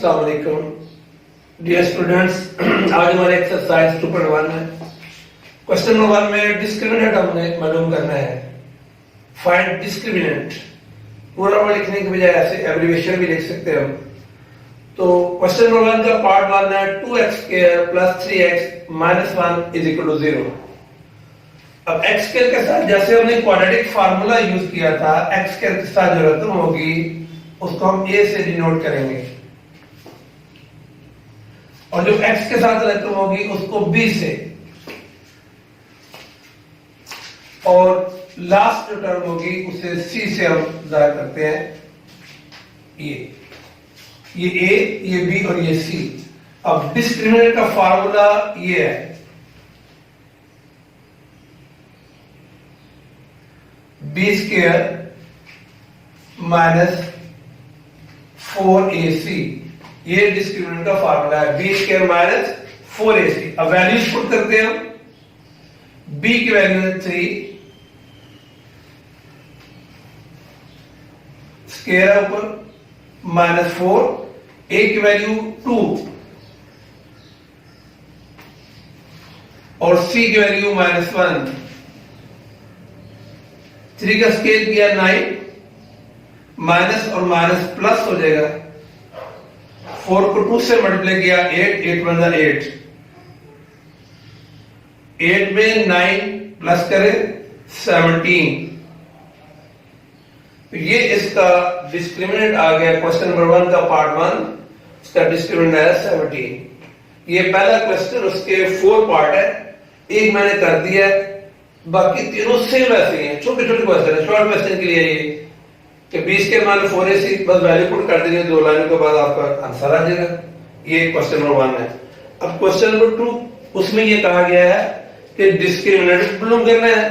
अस्सलाम वालेकुम dear students. आज हमारे एक्सरसाइज 2.1 है। क्वेश्चन नंबर 1 में डिस्क्रिमिनेंट हमने मालूम करना है। Find discriminant. पूरा वर्ड लिखने की बजाय ऐसे एब्रिविएशन भी लिख सकते हैं हम। तो क्वेश्चन नंबर 1 का पार्ट 1 है 2x² + 3x - 1 = 0। अब x² के साथ जैसे हमने क्वाड्रेटिक फार्मूला यूज किया था, x² के साथ जो रकम होगी उसको हम a से डिनोट करेंगे और जो x के साथ रकम होगी उसको b से, और लास्ट जो टर्म होगी उसे c से हम जाहिर करते हैं। ये a, ये b और ये c। अब डिस्क्रिमिनेंट का फार्मूला ये है, b² - 4ac। ये डिस्क्रिमिनेंट का फार्मूला है, b² - 4ac। अब वैल्यूज पुट करते हैं हम। b की वैल्यू है 3, स्क्वायर ऊपर -4, a की वैल्यू 2 और c की वैल्यू -1। 3 का स्केल किया 9, माइनस और माइनस प्लस हो जाएगा। 4 को 2 से मल्टीप्लाई किया 8, 8 × 8। 8 में 9 प्लस करें 17। तो ये इसका डिस्क्रिमिनेंट आ गया। क्वेश्चन नंबर 1 का पार्ट 1, इसका डिस्क्रिमिनेंट है 17। ये पहला क्वेश्चन, उसके 4 पार्ट है। एक मैंने कर दिया है, बाकी तीनों सेम ऐसे ही हैं, छोटे छोटे क्वेश्चन है। शॉर्ट क्वेश्चन के लिए ये कि 20 - 4ac बस वैल्यू पुट कर देंगे, 2 लाइन के बाद आपका आंसर आ जाएगा। ये क्वेश्चन नंबर 1 है। अब क्वेश्चन नंबर 2, उसमें ये कहा गया है कि डिस्क्रिमिनेंट मालूम करना है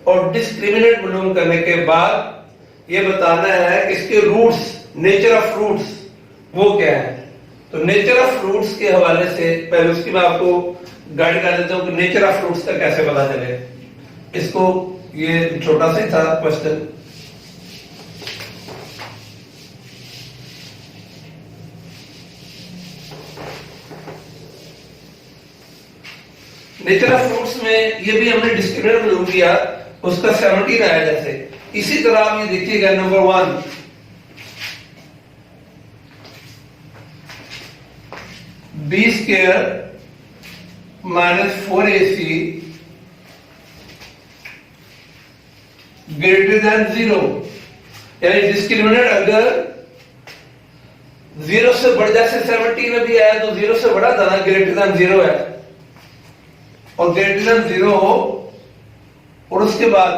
और डिस्क्रिमिनेंट मालूम करने के बाद ये बताना है कि इसके रूट्स, नेचर ऑफ रूट्स वो क्या है। तो नेचर ऑफ रूट्स के हवाले से पहले उसकी मैं आपको गाइड कर देता हूं कि नेचर ऑफ रूट्स का कैसे पता चले। इसको, ये छोटा सा था क्वेश्चन। नेचर ऑफ रूट्स में ये भी हमने डिस्क्रिमिनेंट मालूम किया, उसका 17 आया। जैसे इसी तरह आप ये देखिएगा नंबर 1, b² - 4ac > 0। यानी डिस्क्रिमिनेंट अगर 0 से बढ़, जैसे 17 में भी आया तो 0 से बड़ा था ना, > 0 है, और > 0 हो और उसके बाद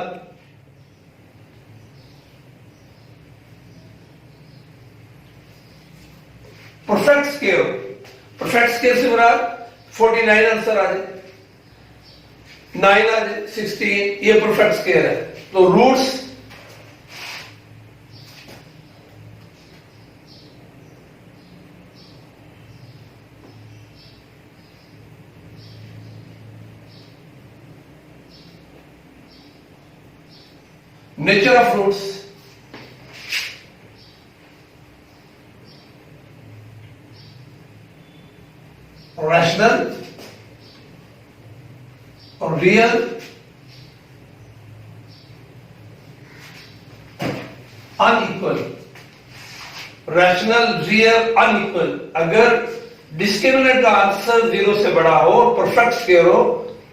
परफेक्ट स्केयर। परफेक्ट स्केयर से मुराद 49 आंसर आ जाए, 9 आ जाए, 16, ये परफेक्ट स्केयर है। तो roots nature of roots, rational और real, unequal. Rational, real, unequal. अगर डिस्क्रिमिनेंट का आंसर 0 से बड़ा हो और परफेक्ट स्क्वायर हो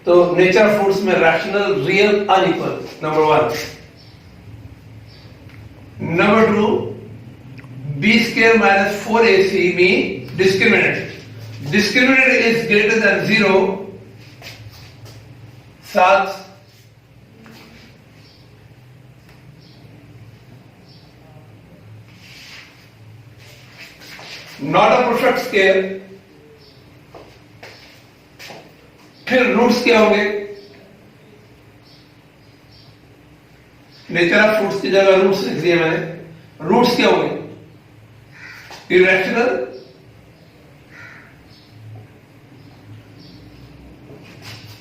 तो नेचर ऑफ रूट्स में rational, real, unequal, number 1। Number 2, b² - 4ac mean discriminant. Discriminant is greater than 0 such not a perfect square। फिर रूट्स क्या होंगे? नेचर ऑफ रूट्स की जगह रूट्स लिख दिया मैंने। रूट्स क्या होंगे? इरेशनल,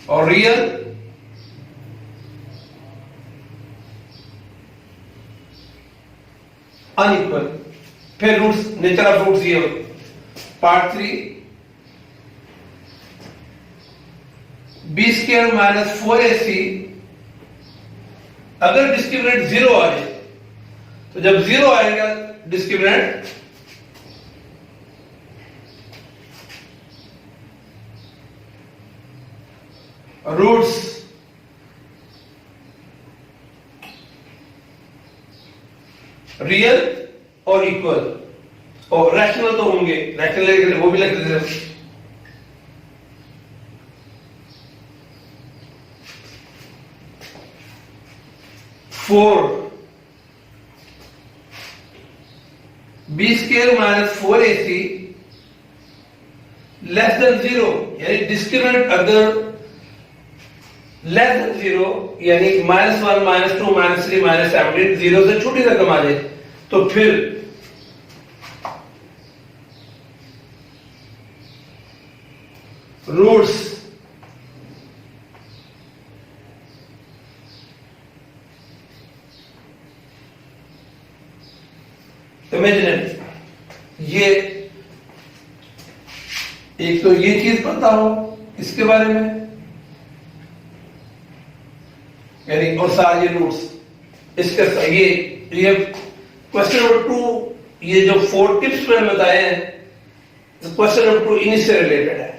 और रियल, अनइक्वल। फिर रूट्स, नेचर ऑफ रूट्स ये होते। Part 3 B square minus 4ac अगर डिस्क्रिमिनेंट 0 आ जाए, तो जब 0 आएगा डिस्क्रिमिनेंट रूट्स रियल और इक्वल और रैशनल तो होंगे, रैशनल वो भी लिख देते हैं। Four b square minus 4ac less than 0 यानी डिस्क्रिमिनेंट अगर लेस देन 0 यानी -1 -2 -3 -17 0 से छोटी रकम आ जाए तो फिर रूट्स इमेजिनरी। ये एक तो ये चीज पता हो इसके बारे में, यानी और सारे रूट्स इसके ये क्वेश्चन नंबर 2 ये जो 4 टिप्स मैंने बताए हैं क्वेश्चन नंबर 2 इन्हीं से रिलेटेड है।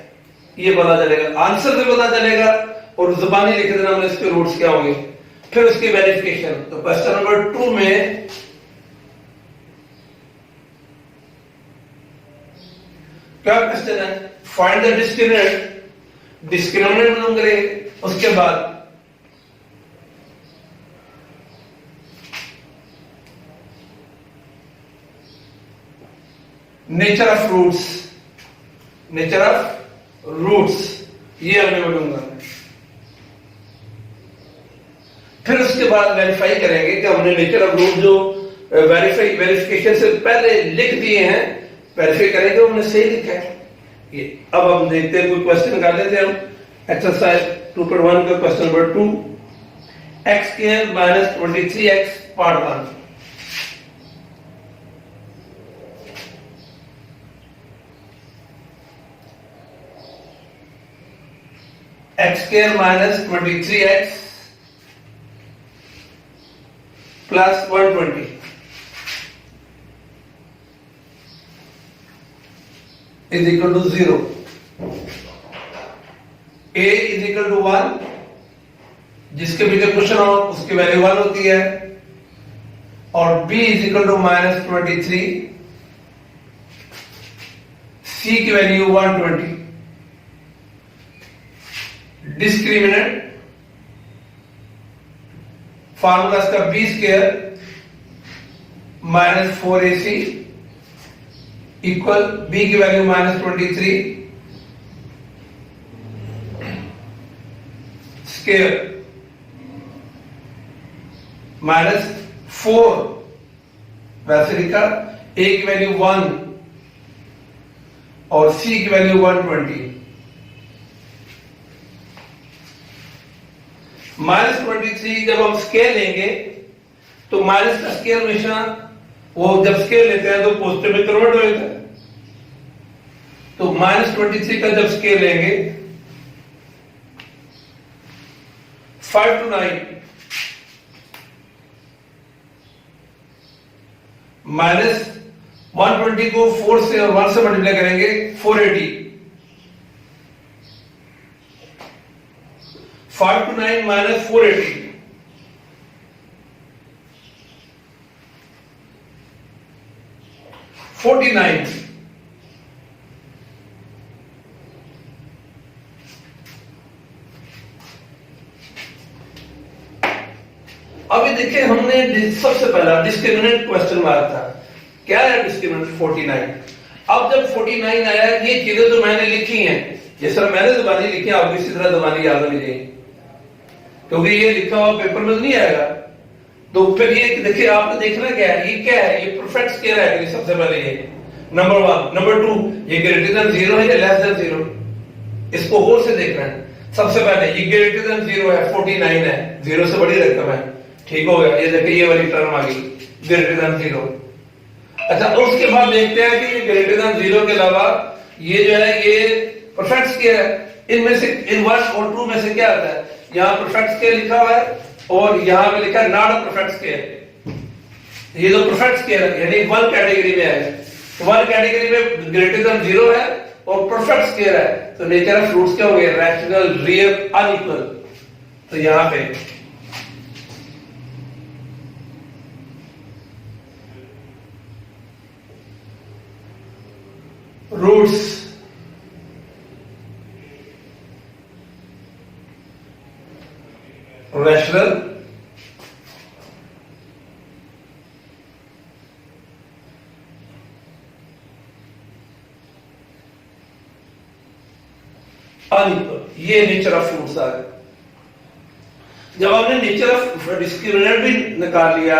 ये पता चलेगा, आंसर से पता चलेगा और जुबानी लिख देना हमने इसके रूट्स क्या होंगे, फिर उसकी वेरिफिकेशन। तो क्वेश्चन नंबर 2 में क्या क्वेश्चन है, फाइंड द डिस्क्रिमिनेंट, डिस्क्रिमिनेंट मालूम करेंगे, उसके बाद nature of roots, nature of roots ये हमने मालूम करना है। फिर उसके बाद वेरीफाई करेंगे कि हमने नेचर ऑफ रूट जो वेरिफिकेशन से पहले लिख दिए हैं, वेरीफाई करेंगे हमने सही लिखा है। ये अब हम देखते हैं, कोई क्वेश्चन कर लेते हैं हम। एक्सरसाइज 2.1 का question number 2 x square minus 23x part 1। x square minus 23x plus 120 is equal to 0. a is equal to 1, जिसके भी क्वेश्चन हो उसकी वैल्यू 1 होती है, और b is equal to minus 23, c की वैल्यू 120। डिस्क्रिमिनेंट फार्मूला इसका b square minus 4ac equal b की वैल्यू माइनस 23 स्क्वायर माइनस 4 वैसे लिखा, a की वैल्यू 1 और c की वैल्यू 120। माइनस 23 जब हम स्केल लेंगे तो माइनस का स्केल हमेशा वो जब स्केल लेते हैं तो पॉजिटिव में कन्वर्ट हो जाता है। तो माइनस 23 का जब स्केल लेंगे 5 to 9 माइनस 120 को 4 से और 1 से मल्टीप्लाई करेंगे 480। 5 to 9 माइनस 480 49। अभी देखिए हमने सबसे पहला डिस्क्रिमिनेंट क्वेश्चन मारा था, क्या है डिस्क्रिमिनेंट 49। अब जब 49 आया, ये चीजें तो मैंने लिखी हैं, ये सर मैंने जुबानी लिखी है, आप भी इसी तरह जुबानी याद होनी चाहिए क्योंकि ये लिखा हुआ पेपर में तो नहीं आएगा। तो फिर ये देखिए आपने देखना क्या है, ये क्या है, ये परफेक्ट स्केयर है सबसे पहले ये नंबर 1। नंबर 2 ये ग्रेटर देन 0 है या लेस देन 0, इसको होल से देखना है। सबसे पहले ये ग्रेटर देन 0 है, 49 है, 0 से बड़ी रकम है, ठीक हो गया। ये देखिए ये वाली टर्म आ गई ग्रेटर देन 0। अच्छा उसके बाद देखते हैं कि ये ग्रेटर देन 0 के अलावा ये जो है ये परफेक्ट स्केयर है। इनमें से इन 1 और 2 में से क्या आता है, यहाँ परफेक्ट स्केयर लिखा हुआ है और यहाँ पे लिखा है नॉट अ परफेक्ट स्केयर। ये तो परफेक्ट स्केयर है यानी 1 कैटेगरी में है, 1 कैटेगरी में ग्रेटर देन 0 है और परफेक्ट स्केयर है, तो नेचर ऑफ फ्रूट्स क्या हो गए, रैशनल, रियल, अनइक्वल। तो यहां पे रूट्स रैशनल, अनइक्वल, ये नेचर ऑफ फ्रूट्स आ गए। जब हमने नेचर ऑफ डिस्क्रिमिनेंट भी निकाल लिया,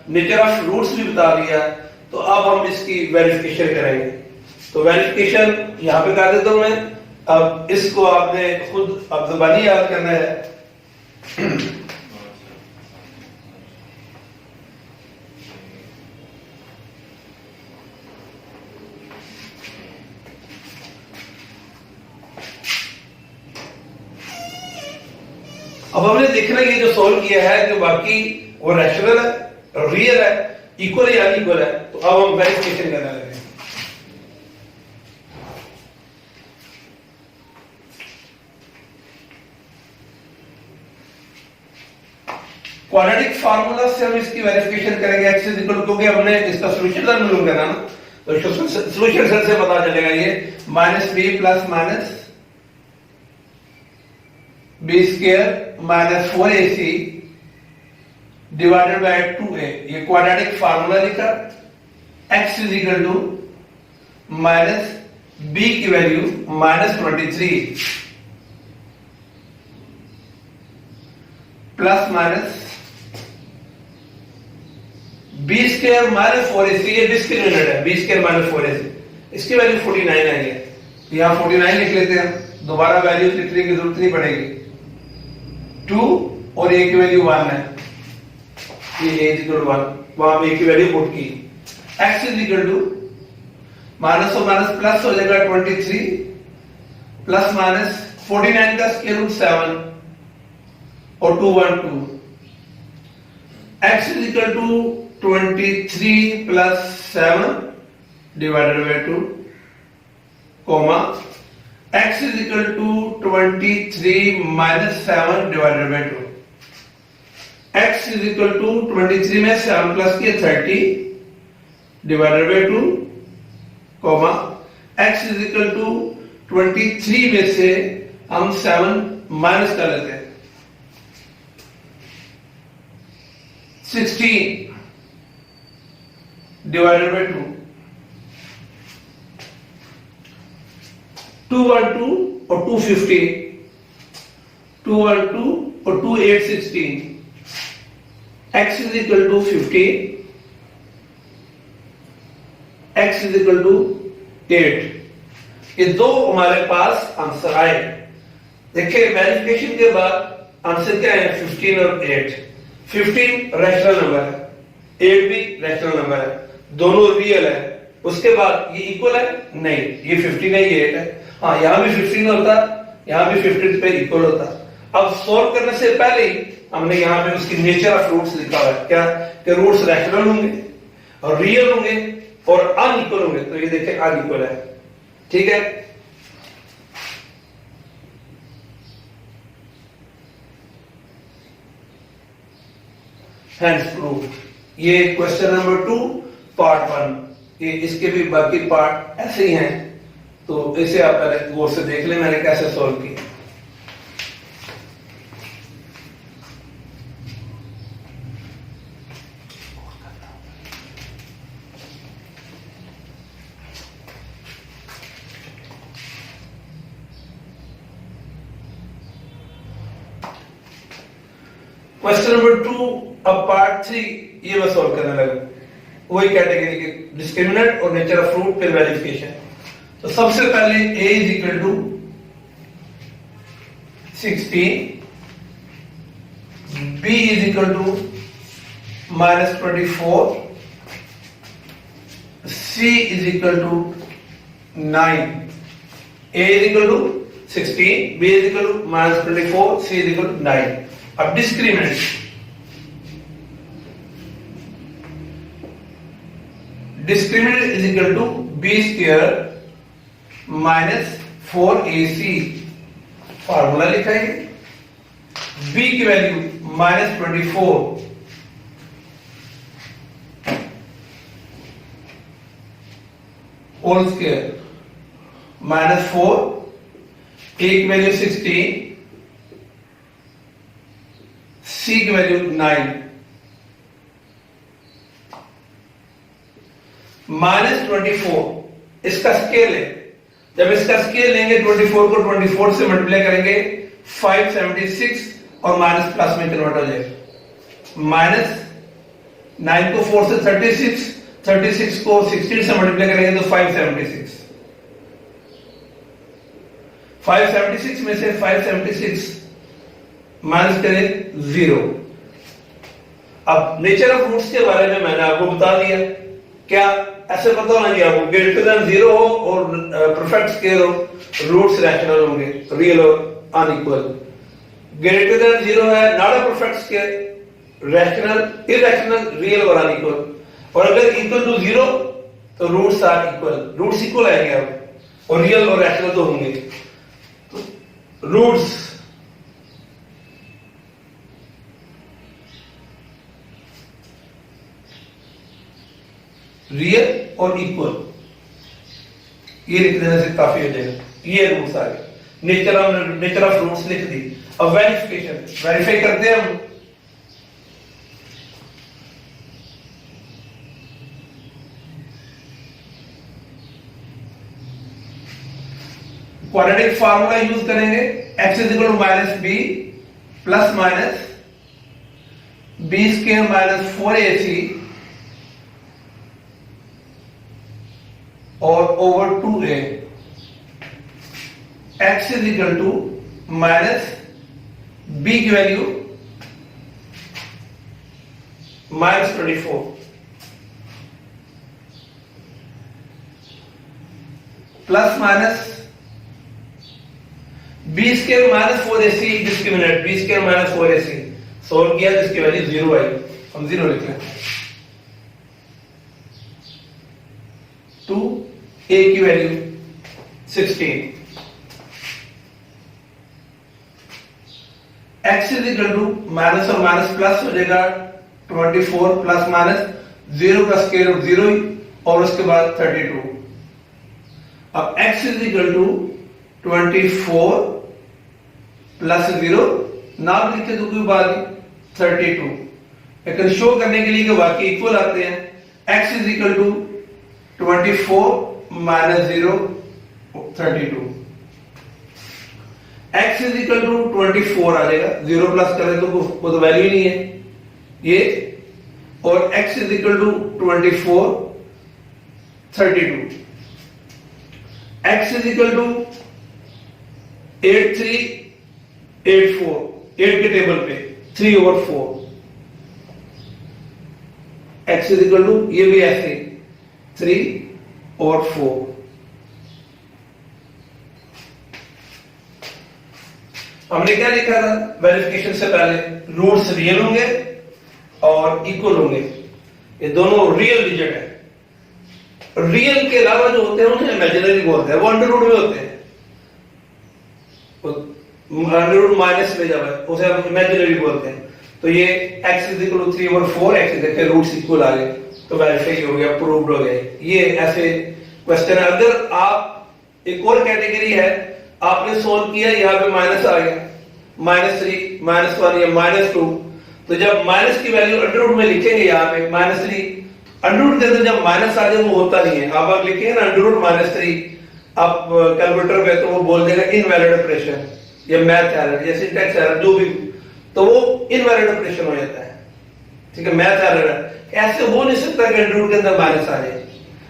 नेचर ऑफ रूट्स भी बता दिया, तो अब हम इसकी वेरिफिकेशन करेंगे। तो वेरिफिकेशन यहां पे कर देता हूं मैं। अब इसको आपने खुद अब ज़बानी याद करना है। अब हमने देखना ये जो सॉल्व किया है कि बाकी वो रैशनल है, रियल है, इक्वल या अनइक्वल है। तो अब हम वेरिफिकेशन करने लगे। क्वाड्रेटिक फार्मूला से हम इसकी वेरिफिकेशन करेंगे। एक्स इज इक्वल, क्योंकि हमने इसका सॉल्यूशन मालूम करना ना, तो सॉल्यूशन से पता चलेगा ये -b plus minus b square minus 4ac divided by 2a। ये क्वाड्रेटिक फार्मूला लिखा। x is equal to minus b की value -23 plus minus b square minus 4ac, ये डिस्क्रिमिनेंट है, b स्क्वायर माइनस 4ac, इसकी वैल्यू 49 आई है। यहां 49 लिख लेते हैं, दोबारा वैल्यू लिखने की जरूरत नहीं पड़ेगी। 2 और a की वैल्यू 1 है, ये a इक्वल 1, वहां पे a की वैल्यू पुट की। x is equal to minus और माइनस प्लस हो जाएगा 23 प्लस माइनस 49 का स्क्वायर रूट 7 और 2 1 2। x is equal to 23 plus 7 divided by 2 comma x is equal to 23 minus 7 divided by 2। x is equal to 23 में 7 plus किया 30 divided by 2 comma x is equal to 23 में से हम 7 minus कर लेते हैं 16 divided by 2। 212 और 250, 212 और 2 8 16, x is equal to 50, x is equal to 8। ये दो हमारे पास आंसर आए। देखिए वेरिफिकेशन के बाद आंसर क्या है, 15 और 8। 15 रैशनल नंबर है, 8 भी रैशनल नंबर है, दोनों रियल है। उसके बाद ये इक्वल है नहीं, ये 15 है, ये 8 है। हाँ यहां भी 15 होता, यहां भी 15 पे इक्वल होता। अब सॉल्व करने से पहले ही हमने यहां पे उसकी नेचर ऑफ रूट्स लिखा हुआ है, क्या कि रूट्स रैशनल होंगे और रियल होंगे और अनइक्वल होंगे। तो ये देखिए अनइक्वल है, ठीक है। Hence proved. ये क्वेश्चन नंबर 2 पार्ट 1। ये इसके भी बाकी पार्ट ऐसे ही हैं, तो इसे आप पहले गौर से देख लें मैंने कैसे सॉल्व किया। क्वेश्चन नंबर 2 अब पार्ट 3 ये मैं सॉल्व करने लगा। वही कैटेगरी के डिस्क्रिमिनेंट और नेचर ऑफ फ्रूट फिर वेरिफिकेशन। तो सबसे पहले a is equal to 16, b is equal to -24, c is equal to 9 a is equal to 16, b is equal to minus 24, c is equal to 9. अब discriminant is equal to b square minus 4ac, formula लिखा है, b की value minus 24 whole square minus 4, a की value 16, c की value 9, minus 24 इसका scale है। जब इसका स्केल लेंगे 24 को 24 से मल्टीप्लाई करेंगे 576 और माइनस प्लस में कन्वर्ट हो जाएगा। माइनस 9 को 4 से 36, 36 को 16 से मल्टीप्लाई करेंगे तो 576। 576 में से 576 माइनस करें 0। अब नेचर ऑफ रूट्स के बारे में मैंने आपको बता दिया। क्या ऐसे पता होना चाहिए आपको, ग्रेटर देन 0 हो और परफेक्ट स्क्वायर हो, रूट्स रैशनल होंगे, रियल और अनइक्वल। ग्रेटर देन 0 है, not a perfect square, rational, irrational, real और अनइक्वल। और अगर इक्वल टू 0 तो roots are equal, roots equal आएंगे अब, और रियल और रैशनल तो होंगे। तो रूट्स रियल और इक्वल, ये लिख देने से काफी हो जाएगा। ये रूट्स आ गए, नेचर ऑफ रूट्स लिख दी। अब वेरिफिकेशन, वेरीफाई करते हैं हम। क्वाड्रेटिक फार्मूला यूज करेंगे, x is equal to minus b plus minus B square minus 4ac और over 2a। x is equal to minus b की value minus 24 plus minus B square minus 4ac discriminant, B square minus 4ac solve किया जिसकी value 0 आई, हम 0 लिख लें। 2 a की value 16, x is equal to minus और minus plus हो जाएगा 24 प्लस माइनस 0 का स्क्वायर रूट 0 ही, और उसके बाद 32। अब x is equal to 24 plus 0 नाम लिखे तो कोई बात नहीं, 32। लेकिन शो करने के लिए कि वाकई इक्वल आते हैं, x is equal to 24 minus 0 32, x is equal to 24 आ जाएगा, 0 प्लस करें तो वो तो वैल्यू ही नहीं है ये, और x is equal to 24 32, x is equal to 8384, 8 के टेबल पे 3/4, x इज इक्वल टू ये भी ऐसे 3/4। हमने क्या लिखा था वेरिफिकेशन से पहले, रूट्स रियल होंगे और इक्वल होंगे, ये दोनों रियल डिजिट है। रियल के अलावा जो होते हैं उन्हें इमेजिनरी बोलते हैं, वो अंडर रूट में होते हैं, अंडर रूट माइनस में जब है उसे हम इमेजिनरी बोलते हैं। तो ये x is equal to 3/4, x is equal roots equal आ गए तो वेरीफाई हो गया, प्रूव्ड हो गया। ये ऐसे क्वेश्चन है। अगर आप एक और कैटेगरी है, आपने सोल्व किया, यहाँ पे माइनस आ गया, -3, -1 या -2, तो जब माइनस की वैल्यू अंडर रूट में लिखेंगे यहाँ पे -3, अंडर रूट के अंदर जब माइनस आ जाए वो होता नहीं है। आप लिखेंगे ना अंडर रूट -3 आप कैलकुलेटर पे, तो वो बोल देगा इनवैलिड ऑपरेशन या मैथ एरर या सिंटैक्स एरर जो भी, तो वो इनवैलिड ऑपरेशन हो जाता है। ठीक है, मैथ एरर है, ऐसे हो नहीं सकता कि अंडर रूट के अंदर माइनस आ जाए।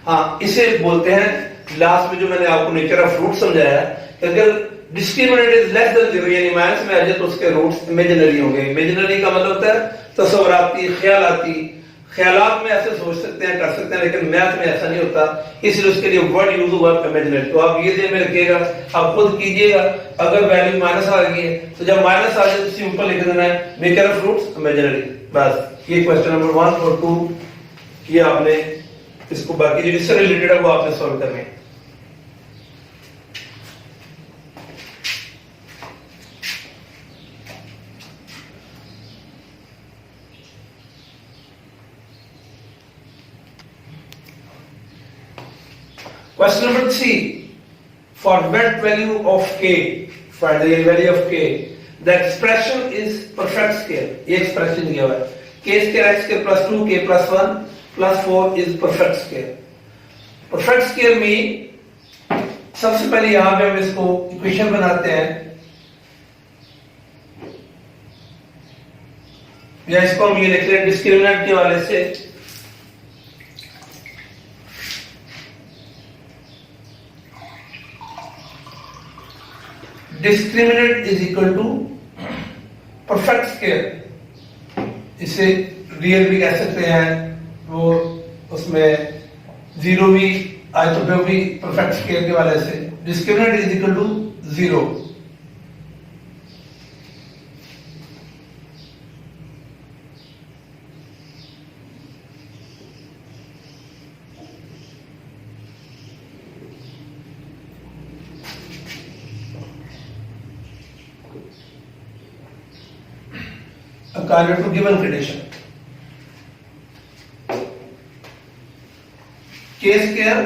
हाँ, इसे बोलते हैं लास्ट में जो मैंने आपको नेचर ऑफ रूट समझाया, अगर डिस्क्रिमिनेंट इज लेस देन 0 यानी माइनस में आ जाए तो उसके रूट्स इमेजिनरी होंगे। इमेजिनरी का मतलब होता है तस्वुराती, ख्यालाती, ख्यालात में ऐसे सोच सकते हैं, कर सकते हैं, लेकिन मैथ में ऐसा नहीं होता, इसलिए उसके लिए वर्ड यूज हुआ इमेजिनरी। तो आप ये ध्यान में रखिएगा, आप खुद कीजिएगा। अगर वैल्यू माइनस आ गई है तो जब माइनस आ जाए तो सिंपल लिख देना है मेक आर फ्रूट्स इमेजिनरी, बस। ये क्वेश्चन नंबर 1 और 2 किया आपने, इसको बाकी जो इससे रिलेटेड है वो आपने सॉल्व करना है। Question number 3. For that value of k, find the value of k. The expression is perfect square. ये expression दिया हुआ है. K square x square plus 2 k plus 1 plus 4 is perfect square. Perfect square में सबसे पहले यहां पे हम इसको इक्वेशन बनाते हैं, या इसको हम ये लिख रहे हैं डिस्क्रिमिनेंट के वाले से। Discriminant is equal to perfect square, इसे रियल भी कह सकते हैं, वो उसमें जीरो भी आए तो भी परफेक्ट स्क्वायर के वाले से। Discriminant is equal to 0। According to given condition, k square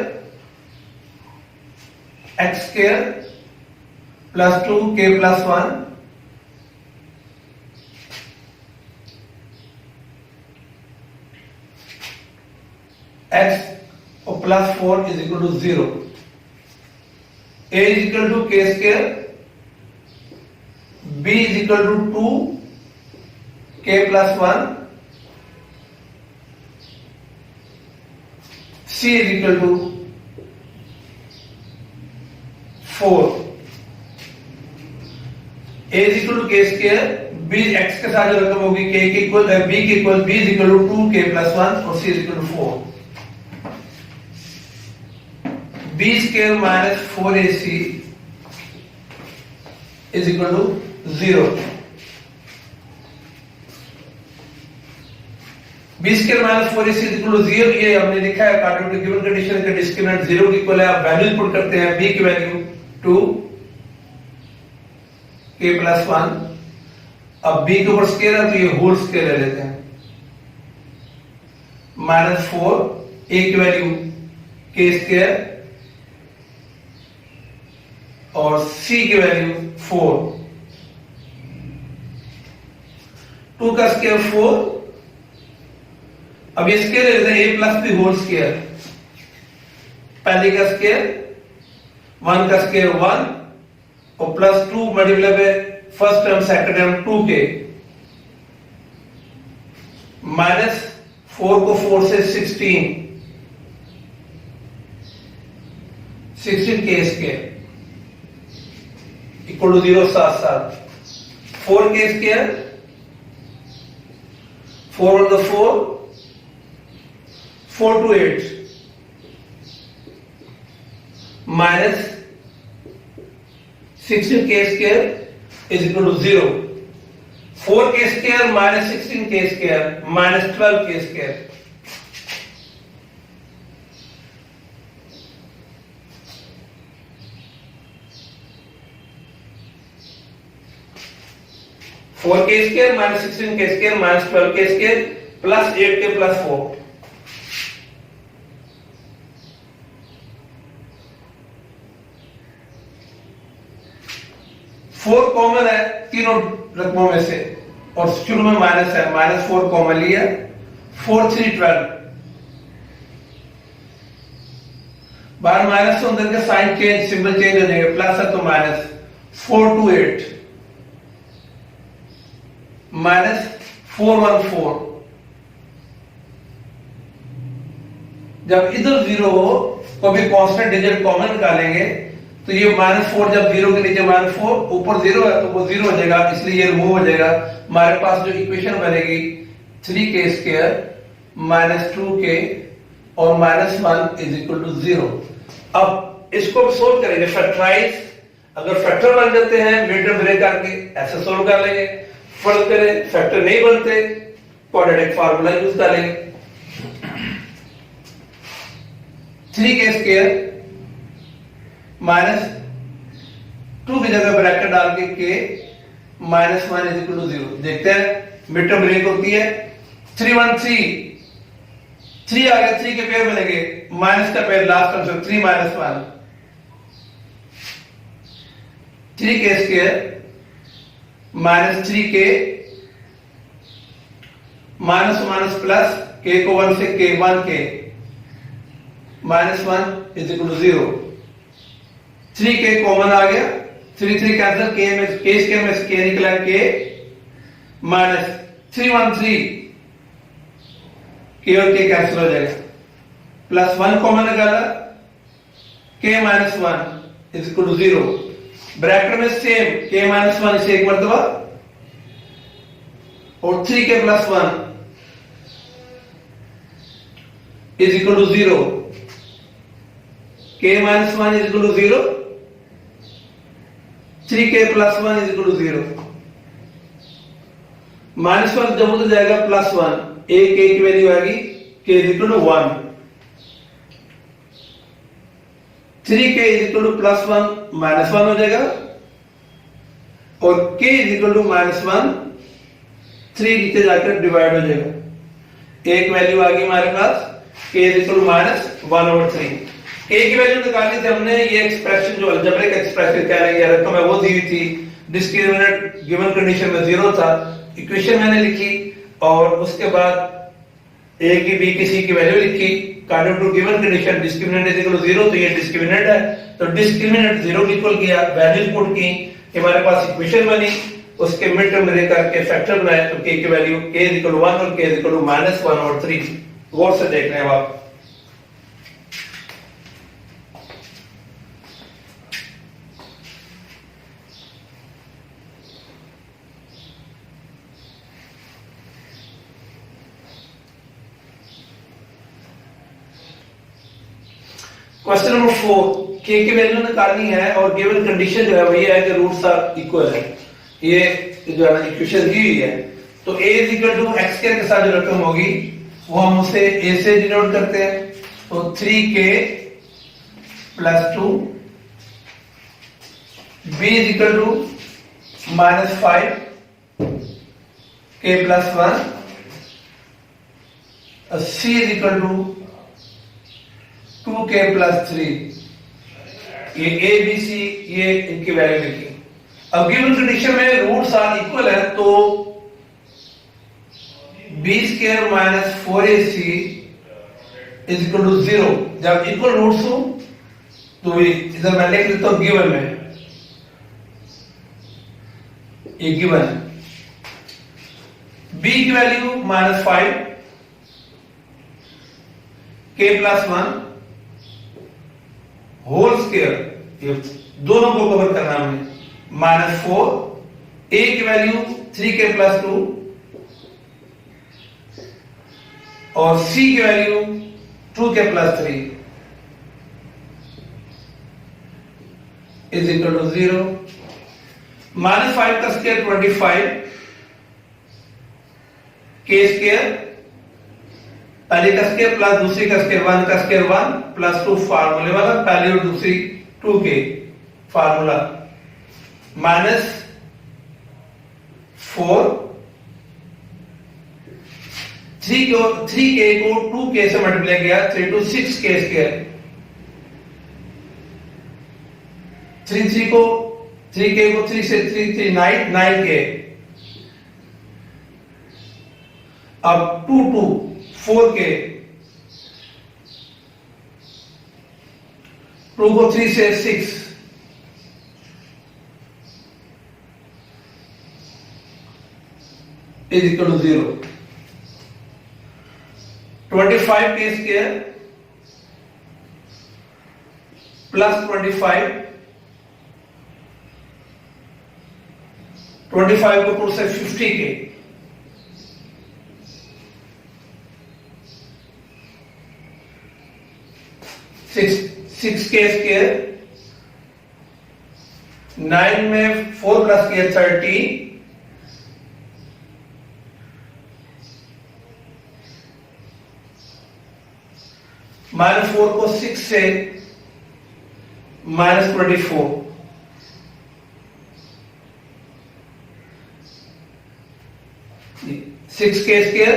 x square plus 2k plus 1 x plus 4 is equal to 0. A is equal to k square, b is equal to 2 k plus 1, c is equal to 4. a is equal to k square, b x के साथ जो रकम होगी k के equal, b के equal, b is equal to 2 k plus 1 और c is equal to 4. b square minus 4ac is equal to 0. b square minus 4ac equal to 0, ये हमने लिखा है अकॉर्डिंग टू गिवन कंडीशन का discriminant 0 के equal है। आप वैल्यू पुट करते हैं, b की वैल्यू 2 k प्लस 1, अब b के ऊपर स्क्वायर है तो ये होल स्क्वायर ले लेते हैं, माइनस 4, a की वैल्यू k स्क्वायर और c की वैल्यू 4, 2 का स्क्वायर 4, अब ये स्क्वायर ले लेते हैं a plus b whole square, पहले का स्क्वायर 1 का स्क्वायर 1 और plus 2 multiply by first term second term 2k, minus 4 को 4 से 16k स्क्वायर इक्वल टू 0 साथ साथ 4k square, 4 on the 4, 4 to 8 minus 16k square is equal to 0. 4k square minus 16k square minus 12k square. Four के square minus 16k square minus 12k square plus 8k plus 4. 4 common है तीनों रकमों में से और शुरू में minus है, minus 4 common लिया, 4 3 12, बाहर माइनस तो अंदर के साइन चेंज, सिंबल चेंज हो जाएगा, प्लस है तो माइनस, 4 to 8 माइनस 4 1 4, जब इधर 0 हो तो भी कांस्टेंट डिजिट कॉमन निकालेंगे तो ये -4 जब 0 के नीचे -4 ऊपर 0 है तो वो 0 हो जाएगा, इसलिए ये रिमूव हो जाएगा। हमारे पास जो इक्वेशन बनेगी 3k स्क्वायर -2k और -1 इज इक्वल टू 0। अब इसको सोल्व करेंगे फैक्टराइज, अगर फैक्टर बन जाते हैं मिड टर्म ब्रेक करके ऐसे सोल्व कर लेंगे, फर्क करें फैक्टर नहीं बनते क्वाड्रेटिक फार्मूला यूज करेंगे। 3k स्क्वायर माइनस 2 की जगह ब्रैकेट डाल के k -1 इज इक्वल टू 0। देखते हैं मिड टर्म ब्रेक होती है 3 1 3 3 आ गया, 3 के पेयर बनेंगे, माइनस का पेयर लास्ट टर्म से 3 -1 3k square minus 3k minus minus plus k को 1 से k 1k -1 is equal to 0। 3k common आ गया, 3 3 कैंसिल, k में k स्क्वायर में k निकला k माइनस 3 1 3 k और k कैंसिल हो जाएगा, प्लस 1 कॉमन निकाला k -1 is equal to 0। Bracket में सेम k -1 इसे एक मरतबा और 3k + 1 is equal to 0। k -1 is equal to 0, 3k + 1 is equal to 0। -1 जब उधर जाएगा +1, एक की वैल्यू आएगी k is equal to 1। 3k is equal to +1 -1 हो जाएगा और k इज इक्वल टू -1 3 नीचे जाकर डिवाइड हो जाएगा। एक वैल्यू आ गई हमारे पास k is equal to -1/3। k की वैल्यू निकालनी थी हमने, ये एक्सप्रेशन जो अलजेब्रिक एक्सप्रेशन कह रही है रकम है वो दी हुई थी, डिस्क्रिमिनेंट गिवन कंडीशन में 0 था, इक्वेशन मैंने लिखी और उसके बाद a की b की c की वैल्यू लिखी, according to given condition discriminant is equal to 0, तो ये डिस्क्रिमिनेंट है तो डिस्क्रिमिनेंट 0 इक्वल किया, वैल्यूज पुट की, हमारे पास इक्वेशन बनी, उसके मिड टर्म लेकर के फैक्टर बनाए तो k की value k is equal to 1 और k इज इक्वल टू -1/3। गौर से देख रहे हैं आप। क्वेश्चन नंबर 4, k की वैल्यू निकालनी है और गिवन कंडीशन जो है वो ये है कि रूट्स आर इक्वल है, ये जो है इक्वेशन दी हुई है, तो a is equal to x के साथ जो रकम होगी वो हम उसे a से डिनोट करते हैं, तो 3k + 2 b is equal to -5 k + 1 c is equal to 2k + 3। ये a b c ये इनकी वैल्यू लिखी। अब गिवन कंडीशन में रूट्स आर इक्वल है तो b² - 4ac is equal to 0। जब इक्वल रूट्स हो तो इधर मैं लिख देता हूं गिवन में, ये गिवन है, b की वैल्यू -5 k + 1 होल स्क्वायर, ये दोनों को कवर करना हमने, -4 a की वैल्यू 3k + 2 और c की value 2k + 3 is equal to 0। -5 का स्क्वायर 25 k स्क्वायर, पहले का स्क्वायर प्लस दूसरी का स्क्वायर 1 का स्क्वायर 1 + 2 फार्मूले वाला, पहली और दूसरी 2k फार्मूला, -4 3k को 2k से मल्टीप्लाई किया 3 to 6k स्क्वायर, 3k को 3 से 3 9k, अब 2 2 4k, 2 को 3 से 6 is equal to 0। 25k square plus 25 को 2 से 50k 6 के स्क्वायर, 9 में 4 प्लस के 30, -4 को 6 से -24, 6 के स्क्वायर,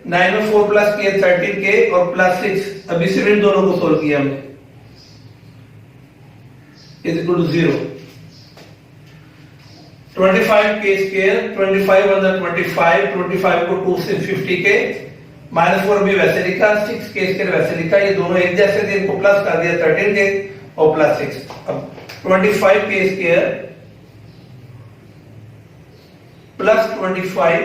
9 में 4 प्लस किया 13 के और प्लस 6, अभी से इन दोनों को सोल्व किया हमने, इज इक्वल टू 0। 25 के स्क्वायर, 25 अंदर 25, 25 को 2 से 50 के, -4 भी वैसे लिखा, 6 के स्क्वायर वैसे लिखा, ये दोनों एक जैसे थे, इनको प्लस कर दिया 13 के और प्लस 6। अब 25 के स्क्वायर प्लस 25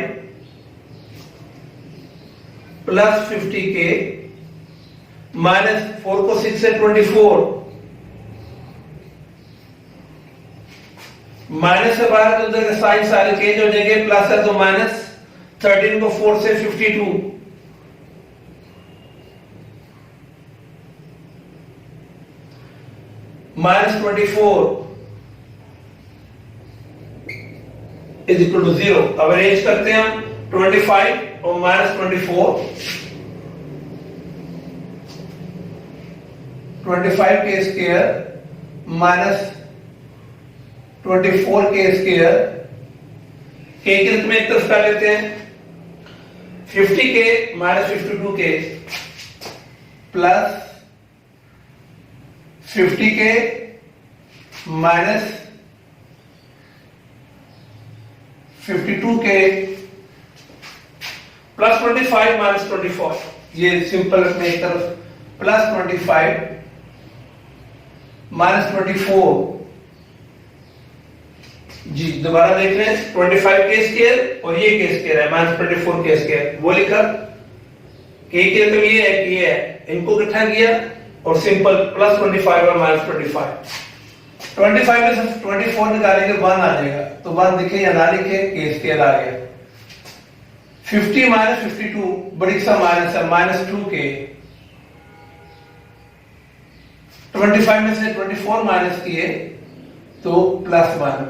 प्लस 50 के, -4 को 6 से 24, माइनस से बाहर तो उधर के साइन सारे चेंज हो जाएंगे, प्लस है तो माइनस, 13 को 4 से 52, -24 इज इक्वल टू 0। अब अरेंज करते हैं हम 25 और -24, 25 के स्क्वायर -24 के स्क्वायर, एक में एक तरफ कर लेते हैं, 50 के -52 के प्लस 50 के -52 के प्लस 25 -24, ये सिंपल में एक तरफ, प्लस 25 -24, जी दोबारा देख लें, 25 के स्क्वायर और ये के स्क्वायर है, -24 के स्क्वायर, वो लिखा, के की रकम ये है कि ये है, इनको इकट्ठा किया और सिंपल प्लस 25 और -25, 25 में से 24 निकालेंगे 1 आ जाएगा, तो 1 लिखे या ना लिखे, के स्क्वायर आ गया। 50 -52 बड़ी सा माइनस है, -2 के, 25 में से 24 माइनस किए तो +1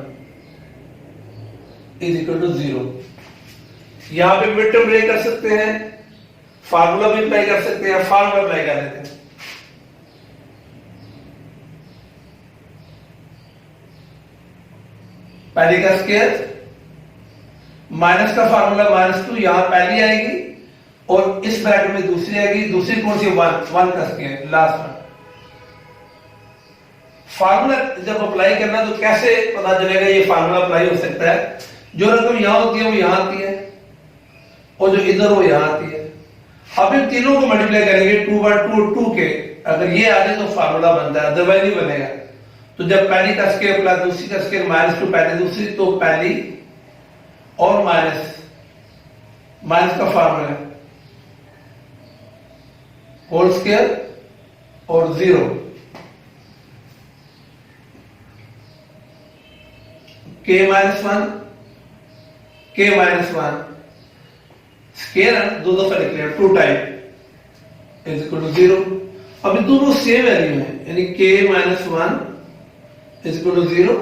इज इक्वल टू 0। यहां पे मिड टर्म अप्लाई कर सकते हैं, फार्मूला भी अप्लाई कर सकते हैं, फार्मूला अप्लाई कर लेते हैं। पहले का स्क्वायर, माइनस का फार्मूला -2, यहां पहली आएगी और इस ब्रैकेट में दूसरी आएगी, दूसरी कौन सी, 1 का स्क्वायर, लास्ट वन। फार्मूला जब अप्लाई करना तो कैसे पता चलेगा ये फार्मूला अप्लाई हो सकता है, जो रकम यहां होती है वो यहां आती है और जो इधर वो यहां आती है। अब इन तीनों को मल्टीप्लाई करेंगे 2 बार 2 के, अगर ये आ जाए तो फार्मूला बनता है, अदरवाइज नहीं बनेगा। तो जब पहली का स्क्वायर प्लस दूसरी का स्क्वायर -2 पहले दूसरी, तो पहली और माइनस का फार्मूला होल स्क्वायर और 0, k -1 k -1 स्क्वायर दो दफा लिख लिया, 2 टाइम इज इक्वल टू 0। अब ये दोनों सेम वैल्यू है, यानी k -1 is equal to 0,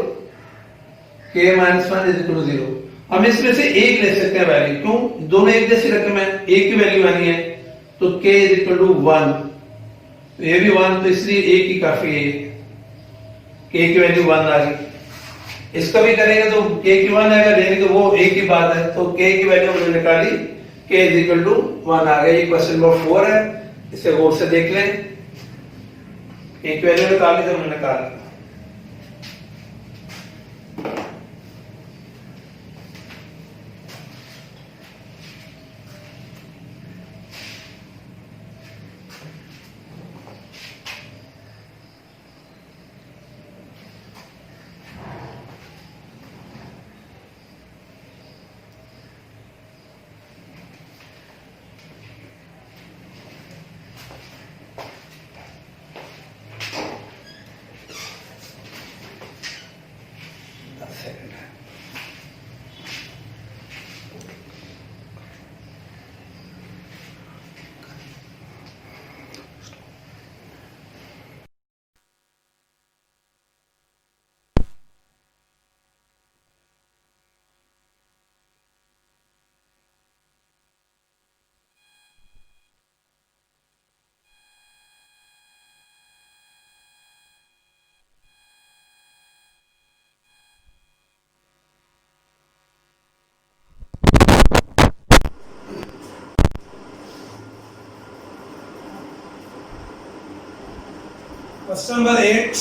k -1 is equal to 0। हम इसमें से एक ले सकते हैं वैल्यू, क्यों, दोनों एक जैसी रकम है, एक ही वैल्यू आनी है, तो k इज इक्वल टू 1, तो ये भी 1, तो इसलिए एक ही काफी है, k की वैल्यू 1 आ गई। इसका भी करेंगे तो k की 1 आएगा, लेकिन तो वो एक ही बात है, तो k की वैल्यू हमने निकाली, k इज इक्वल टू 1 आ गया। ये क्वेश्चन नंबर 4 है, इसे गौर से देख लें, k की वैल्यू निकाली तो हमने निकाली। Question number 8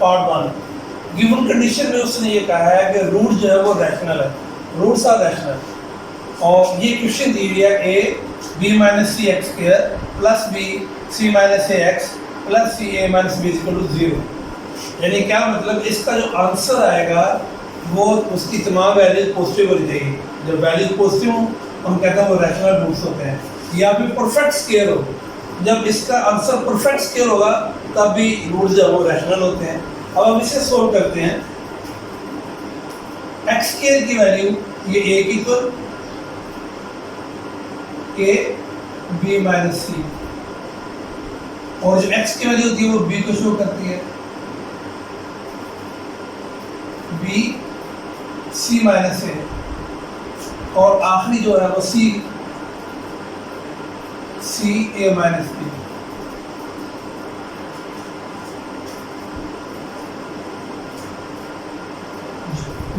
part 1। Given condition में उसने ये कहा है कि रूट जो है वो रैशनल है, रूट्स आर रैशनल। और ये क्वेश्चन दी हुई है a b minus C x square plus b c minus a x plus c a minus b equal to 0। यानी क्या मतलब, इसका जो आंसर आएगा वो उसकी तमाम वैल्यूज पॉजिटिव होनी चाहिए। जब वैल्यूज पॉजिटिव हो हम कहते हैं वो रैशनल रूट्स होते हैं। या फिर परफेक्ट स्क्वायर हो, जब इसका आंसर परफेक्ट स्क्वायर होगा तब भी रूट जो वो रैशनल होते हैं। अब हम इसे सोल्व करते हैं। एक्स स्क्वायर की वैल्यू ये a की तो a b माइनस सी, और जो x की वैल्यू होती है वो b को शो करती है, b c माइनस ए, और आखिरी जो है वो c a minus b.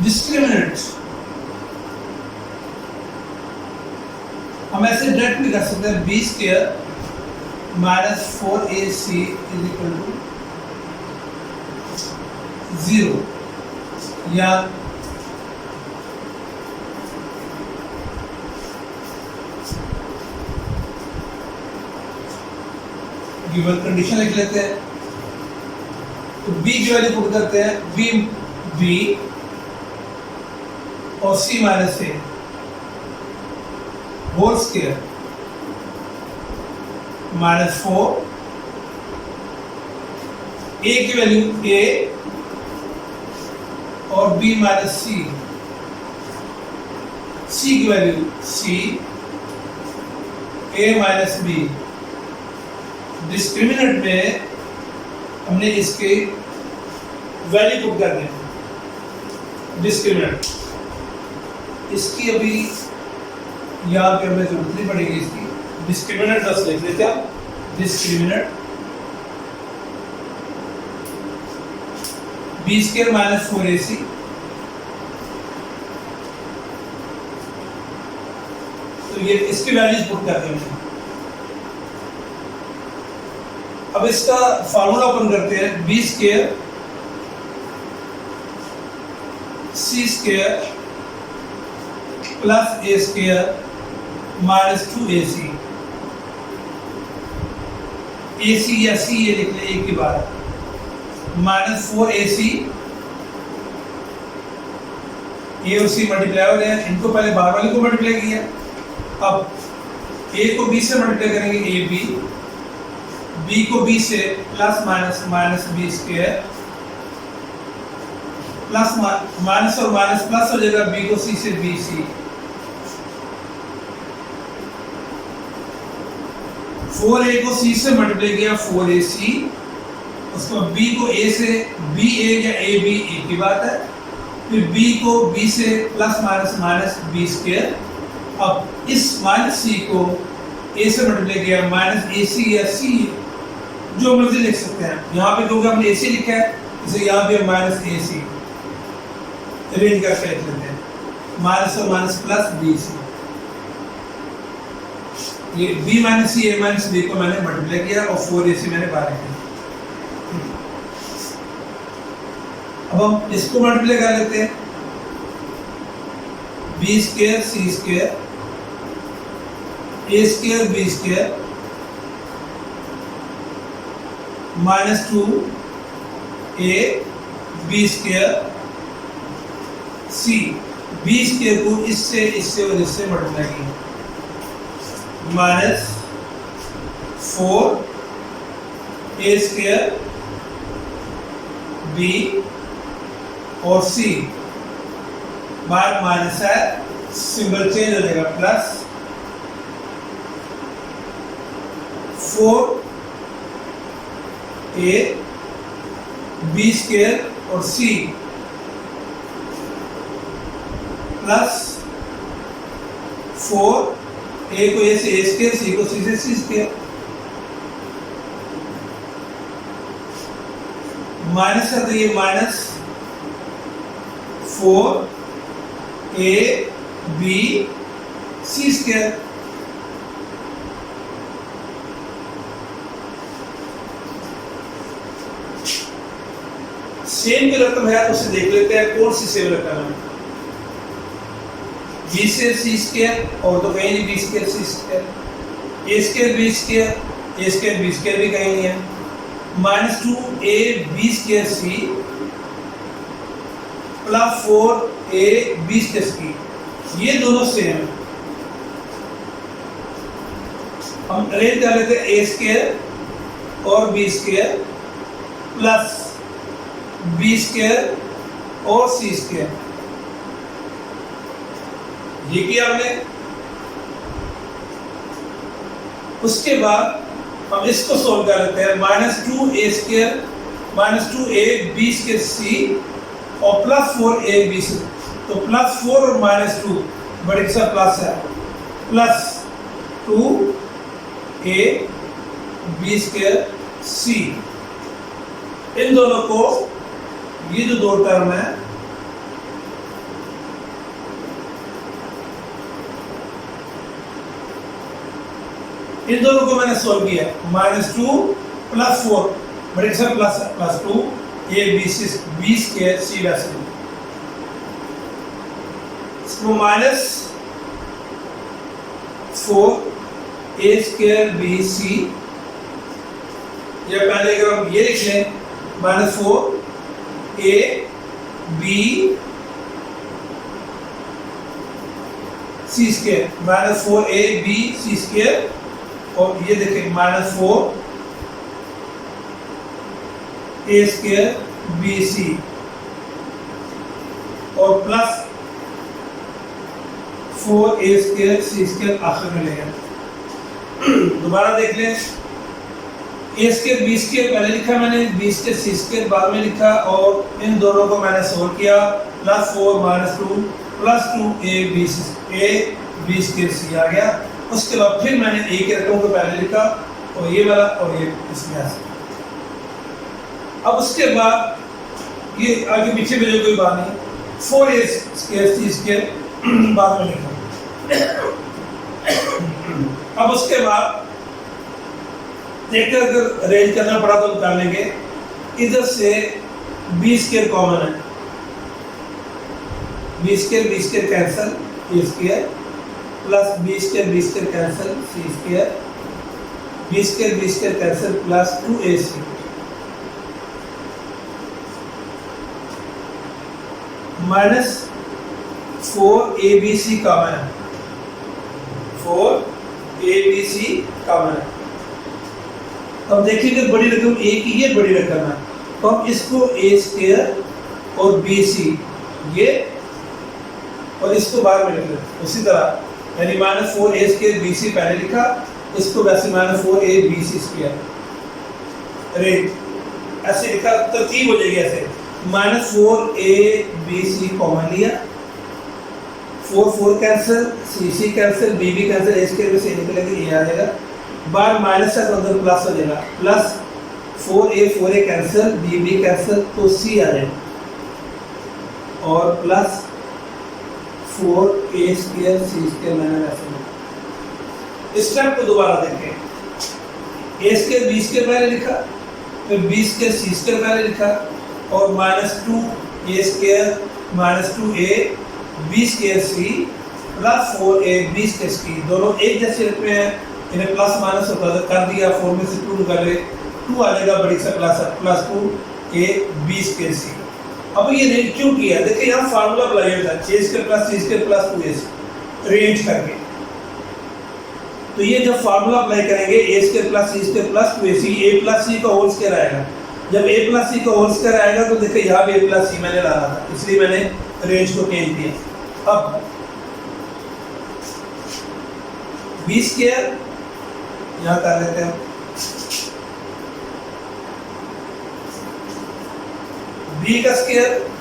Discriminant हम ऐसे डायरेक्ट भी कर सकते हैं, B square minus 4ac is equal to 0, या गिवन कंडीशन लिख लेते हैं। तो b की वैल्यू पुट करते हैं, b और c minus A whole square minus 4, a की वैल्यू a और b माइनस c की value c a minus b। Discriminant में हमने इसके वैल्यू पुट कर दी। डिस्क्रिमिनेंट इसकी अभी यहाँ पे हमें जरूरत नहीं पड़ेगी इसकी। डिस्क्रिमिनेंट बस लिख लेते हैं, discriminant B square minus 4ac, तो ये इसकी वैल्यूज पुट करते हैं। अब इसका फार्मूला ओपन करते हैं, B square C square plus A square minus 2ac। ac या c ये लिख लें एक ही बार, माइनस 4ac, ए और सी मल्टीप्लाई हो रहे हैं, इनको पहले बाहर वाले को मल्टीप्लाई किया, अब a को b से मल्टीप्लाई करेंगे ab, b को b से plus minus minus B square, plus minus और माइनस प्लस हो जाएगा, b को c से बी सी, 4a को c से मल्टीप्लाई किया 4ac, उसको b को a से ba या ab एक ही बात है, फिर b को b से plus minus minus b square. अब इस माइनस c को a से मल्टीप्लाई किया माइनस ac या c, जो मर्जी लिख सकते हैं। यहाँ पे क्योंकि हमने ac लिखा है इसे यहाँ पे माइनस ac अरेंज करके लिख लेते हैं, माइनस और माइनस प्लस बी सी। ये b minus c a minus b को मैंने मल्टीप्लाई किया और 4ac मैंने बाहर किया। अब हम इसको मल्टीप्लाई कर लेते हैं, बी स्क्वायर सी स्क्वायर ए square B square minus 2a B square C, B square को इससे और इससे मल्टीप्लाई किया, माइनस 4a स्क्वायर बी और सी, बार माइनस है सिंबल चेंज हो जाएगा, प्लस 4a बी स्क्वायर और सी प्लस 4a को a से a स्क्वायर, सी को c से c स्क्वायर, माइनस है तो ये minus 4a b c square, same की रकम है तो उसे देख लेते हैं कौन सी सेम रकम है। बी स्क्वायर सी स्क्वायर और तो कहीं नहीं, बी स्क्वायर सी स्क्वायर, ए स्क्वायर बी स्क्वायर, ए स्क्वायर बी स्क्वायर भी कहीं नहीं है, minus 2 A B square C plus 4 A B square C, ये दोनों सेम है। हम अरेंज कर लेते हैं ए स्क्वायर और B square plus B square और सी स्क्वायर, ये किया हमने। उसके बाद हम इसको सोल्व कर लेते हैं, minus 2 A square minus 2 A B square C और प्लस 4 ए बी सी, तो प्लस 4 और माइनस 2 बड़े सा प्लस है, प्लस 2 ए बी स्क्वायर सी, इन दोनों को, ये जो दो टर्म है इन दोनों को मैंने सोल्व किया, माइनस 2 प्लस 4 बड़े के साथ plus plus 2 A B C B square C वैसे, इसको माइनस 4 ए स्क्वायर बी सी, या पहले अगर हम ये लिख लें minus 4 A B C square, minus 4 A B C square, और ये देखें माइनस 4 ए स्क्वायर बी सी और प्लस 4 ए स्क्वायर सी स्क्वायर आखिर में लेगा। दोबारा देख लें, ए स्क्वायर बी स्क्वायर पहले लिखा मैंने, बी स्क्वायर सी स्क्वायर बाद में लिखा, और इन दोनों को मैंने सोल्व किया, plus 4 minus 2 plus 2 A B square C आ गया। उसके बाद फिर मैंने ए के रकम को पहले लिखा और ये वाला और ये इसमें ऐसे। अब उसके बाद ये आगे पीछे में जो कोई बात नहीं, 4 ए स्क्वायर सी स्क्वायर बाद में लिखा। अब उसके बाद देखकर अगर अरेंज करना पड़ा तो निकाल लेंगे, इधर से बी स्क्वायर कॉमन है, b square cancel, a square plus B square cancel, c square B square cancel plus 2 a c, minus 4 A B c common है, 4 ए बी सी कॉमन है। अब देखिए बड़ी रकम ए की, ये बड़ी रकम है, तो हम इसको ए स्क्वायर और बी सी ये और इसको बाहर में लिख लेते उसी तरह, यानी माइनस 4 ए स्क्वायर बी सी पहले लिखा, इसको वैसे minus 4 A B C square, अरे ऐसे लिखा, तरतीब हो जाएगी ऐसे, minus 4 A B c common लिया, 4 cancel, c cancel, b cancel, ए स्क्वायर में से निकलेगा, ये आ जाएगा, बार माइनस है तो अंदर प्लस हो जाएगा, प्लस 4 ए कैंसिल, बी कैंसिल, तो सी आ जाएगा, और प्लस 4 ए स्क्वायर सी स्क्वायर मैंने वैसे लिखा। इस स्टेप को दोबारा देखें, ए स्क्वायर बी स्क्वायर मैंने लिखा, फिर बी स्क्वायर सी स्क्वायर मैंने लिखा, और minus 2 A square minus 2 A B square C plus 4 A B square C, दोनों एक जैसे रूप में है, इन्हें प्लस माइनस कर दिया, 4 में से 2 निकाले, 2 आ जाएगा, बड़ी सा प्लस 2 ए बी स्क्वायर सी। अब ये रेंज क्यों किया, देखिए यहाँ फार्मूला अप्लाई होता है, A square plus C square plus 2 a C range करके, तो ये जब फार्मूला अप्लाई करेंगे ए square plus C square plus 2 a c, A plus सी का होल स्क्वायर आएगा, जब ए प्लस सी का होल स्क्वायर आएगा तो देखिए यहाँ भी ए प्लस सी मैंने डाला था, इसलिए मैंने रेंज को चेंज किया। अब बी स्क्वायर यहाँ कर लेते हैं, बी का square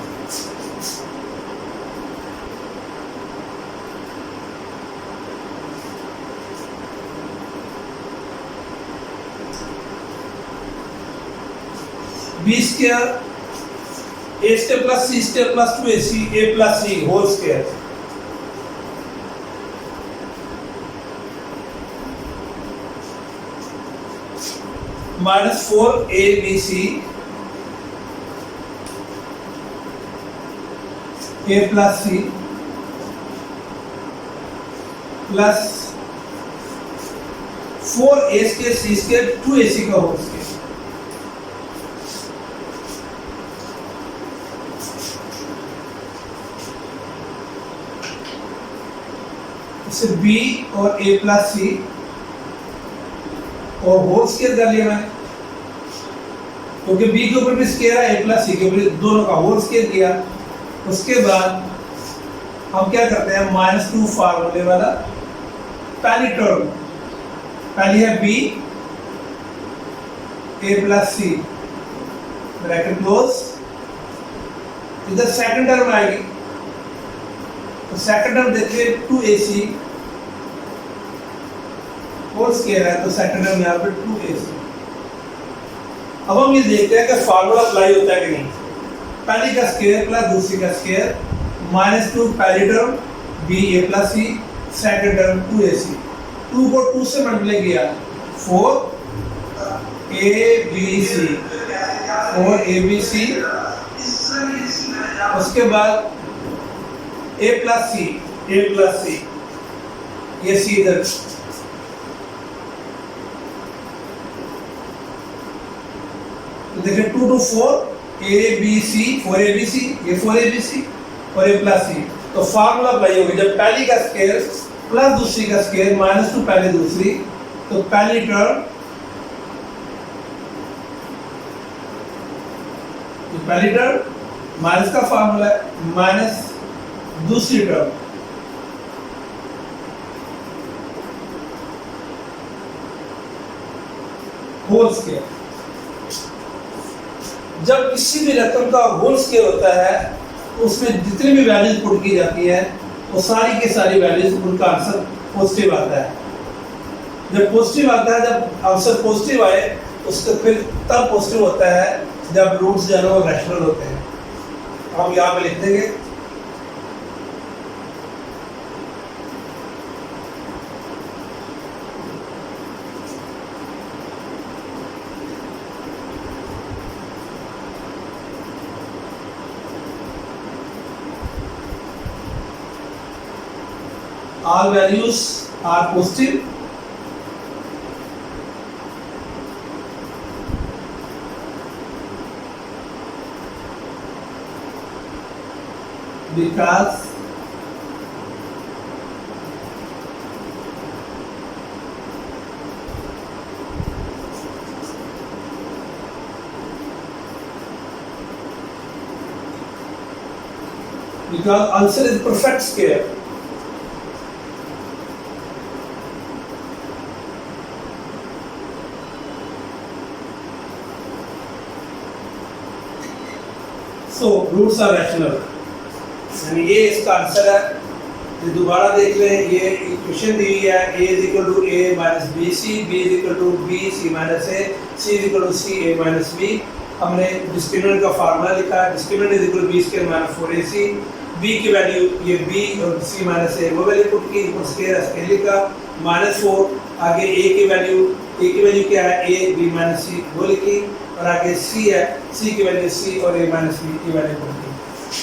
B square A square plus C square plus 2 a c, A plus C whole square, minus 4 A B c A plus c plus 4a square C square 2ac का whole square. इसे b और a plus सी और whole square कर लिया मैंने, क्योंकि b के ऊपर भी स्क्वायर है, a प्लस सी के ऊपर दोनों का होल स्क्वायर किया। उसके बाद हम क्या करते हैं, -2 फार्मूले वाला पहली टर्म, पहली है b a plus c bracket close, इधर सेकंड टर्म आएगी, तो सेकंड टर्म देखिए 2ac होल स्क्वायर है, तो सेकंड टर्म यहाँ पे 2ac। अब हम ये देखते हैं कि फार्मूला अप्लाई होता है कि नहीं। पहली का स्क्वायर प्लस दूसरी का स्क्वायर, -2 पहली term b a plus c, second term 2ac, 2 को 2 से मल्टीप्लाई किया 4abc 4abc। उसके बाद a प्लस सी ये सी इधर, तो देखिए 2 to 4 abc 4abc ये 4abc और a प्लस सी। तो फार्मूला अप्लाई होगा जब पहली का स्क्वायर प्लस दूसरी का स्क्वायर -2 पहले दूसरी, तो पहली टर्म माइनस का फार्मूला है माइनस दूसरी टर्म होल स्क्वायर। जब किसी भी रकम का होल स्क्वायर होता है तो उसमें जितनी भी वैल्यूज पुट की जाती है वो सारी के सारी वैल्यूज, उनका आंसर पॉजिटिव आता है। जब पॉजिटिव आता है, जब आंसर पॉजिटिव आए उसका फिर तब पॉजिटिव होता है जब रूट्स जो है वो रैशनल होते हैं। हम यहाँ पे लिख देंगे all values are positive because answer is perfect square. So roots are rational, यानी ये इसका आंसर है। ये दोबारा देख लें, ये इक्वेशन दी हुई है a = a - bc, b = b c - a, c = c a - b। हमने डिस्क्रिमिनेंट का फार्मूला लिखा है, डिस्क्रिमिनेंट = b² - 4ac, b की वैल्यू ये b और c - a वो वैल्यू पुट की, ऊपर स्क्वायर स्क्वायर लिखा, -4 आगे a की वैल्यू क्या है, a b - c वो लिखी, और आगे c है, c की वैल्यू c और a - b की वैल्यू पुट की।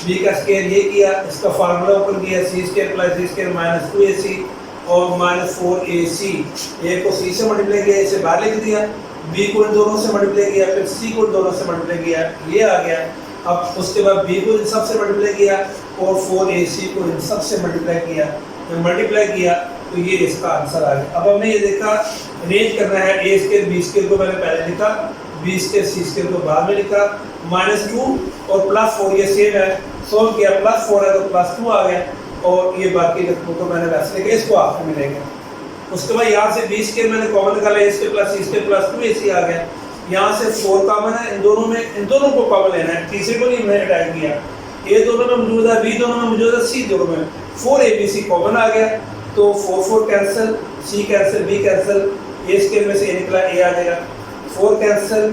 b का स्क्वायर ये किया, इसका फार्मूला ऊपर किया, c² + d² - 2ac और -4ac। a को c से मल्टीप्लाई किया, इसे बाहर लिख दिया, b को इन दोनों से मल्टीप्लाई किया, फिर c को इन दोनों से मल्टीप्लाई किया, ये आ गया। अब उसके बाद b को इन सब से मल्टीप्लाई किया और 4ac को इन सब से मल्टीप्लाई किया, तो ये इसका आंसर आ गया। अब हमने ये देखा रेंज करना है, a² b² को मैंने पहले लिखा, b² c² को बाद में लिखा, -2 और +4 ये सेम है, सोल्व किया, +4 है तो +2 आ गया, और ये बाकी रकमों को मैंने वैसे लिखा, इसको आखिर में लेंगे। उसके बाद यहाँ से b² मैंने कॉमन निकाला, a² + c² + 2ac आ गया। यहाँ से 4 कॉमन है, इन दोनों को कॉमन लेना है, तीसरे को नहीं मैंने ऐड किया, a दोनों में मौजूद है, b दोनों में मौजूद है, c दोनों में, 4abc कॉमन आ गया, तो 4 cancel, c cancel, b cancel, a² में से a निकला, a आ जाएगा, 4 cancel,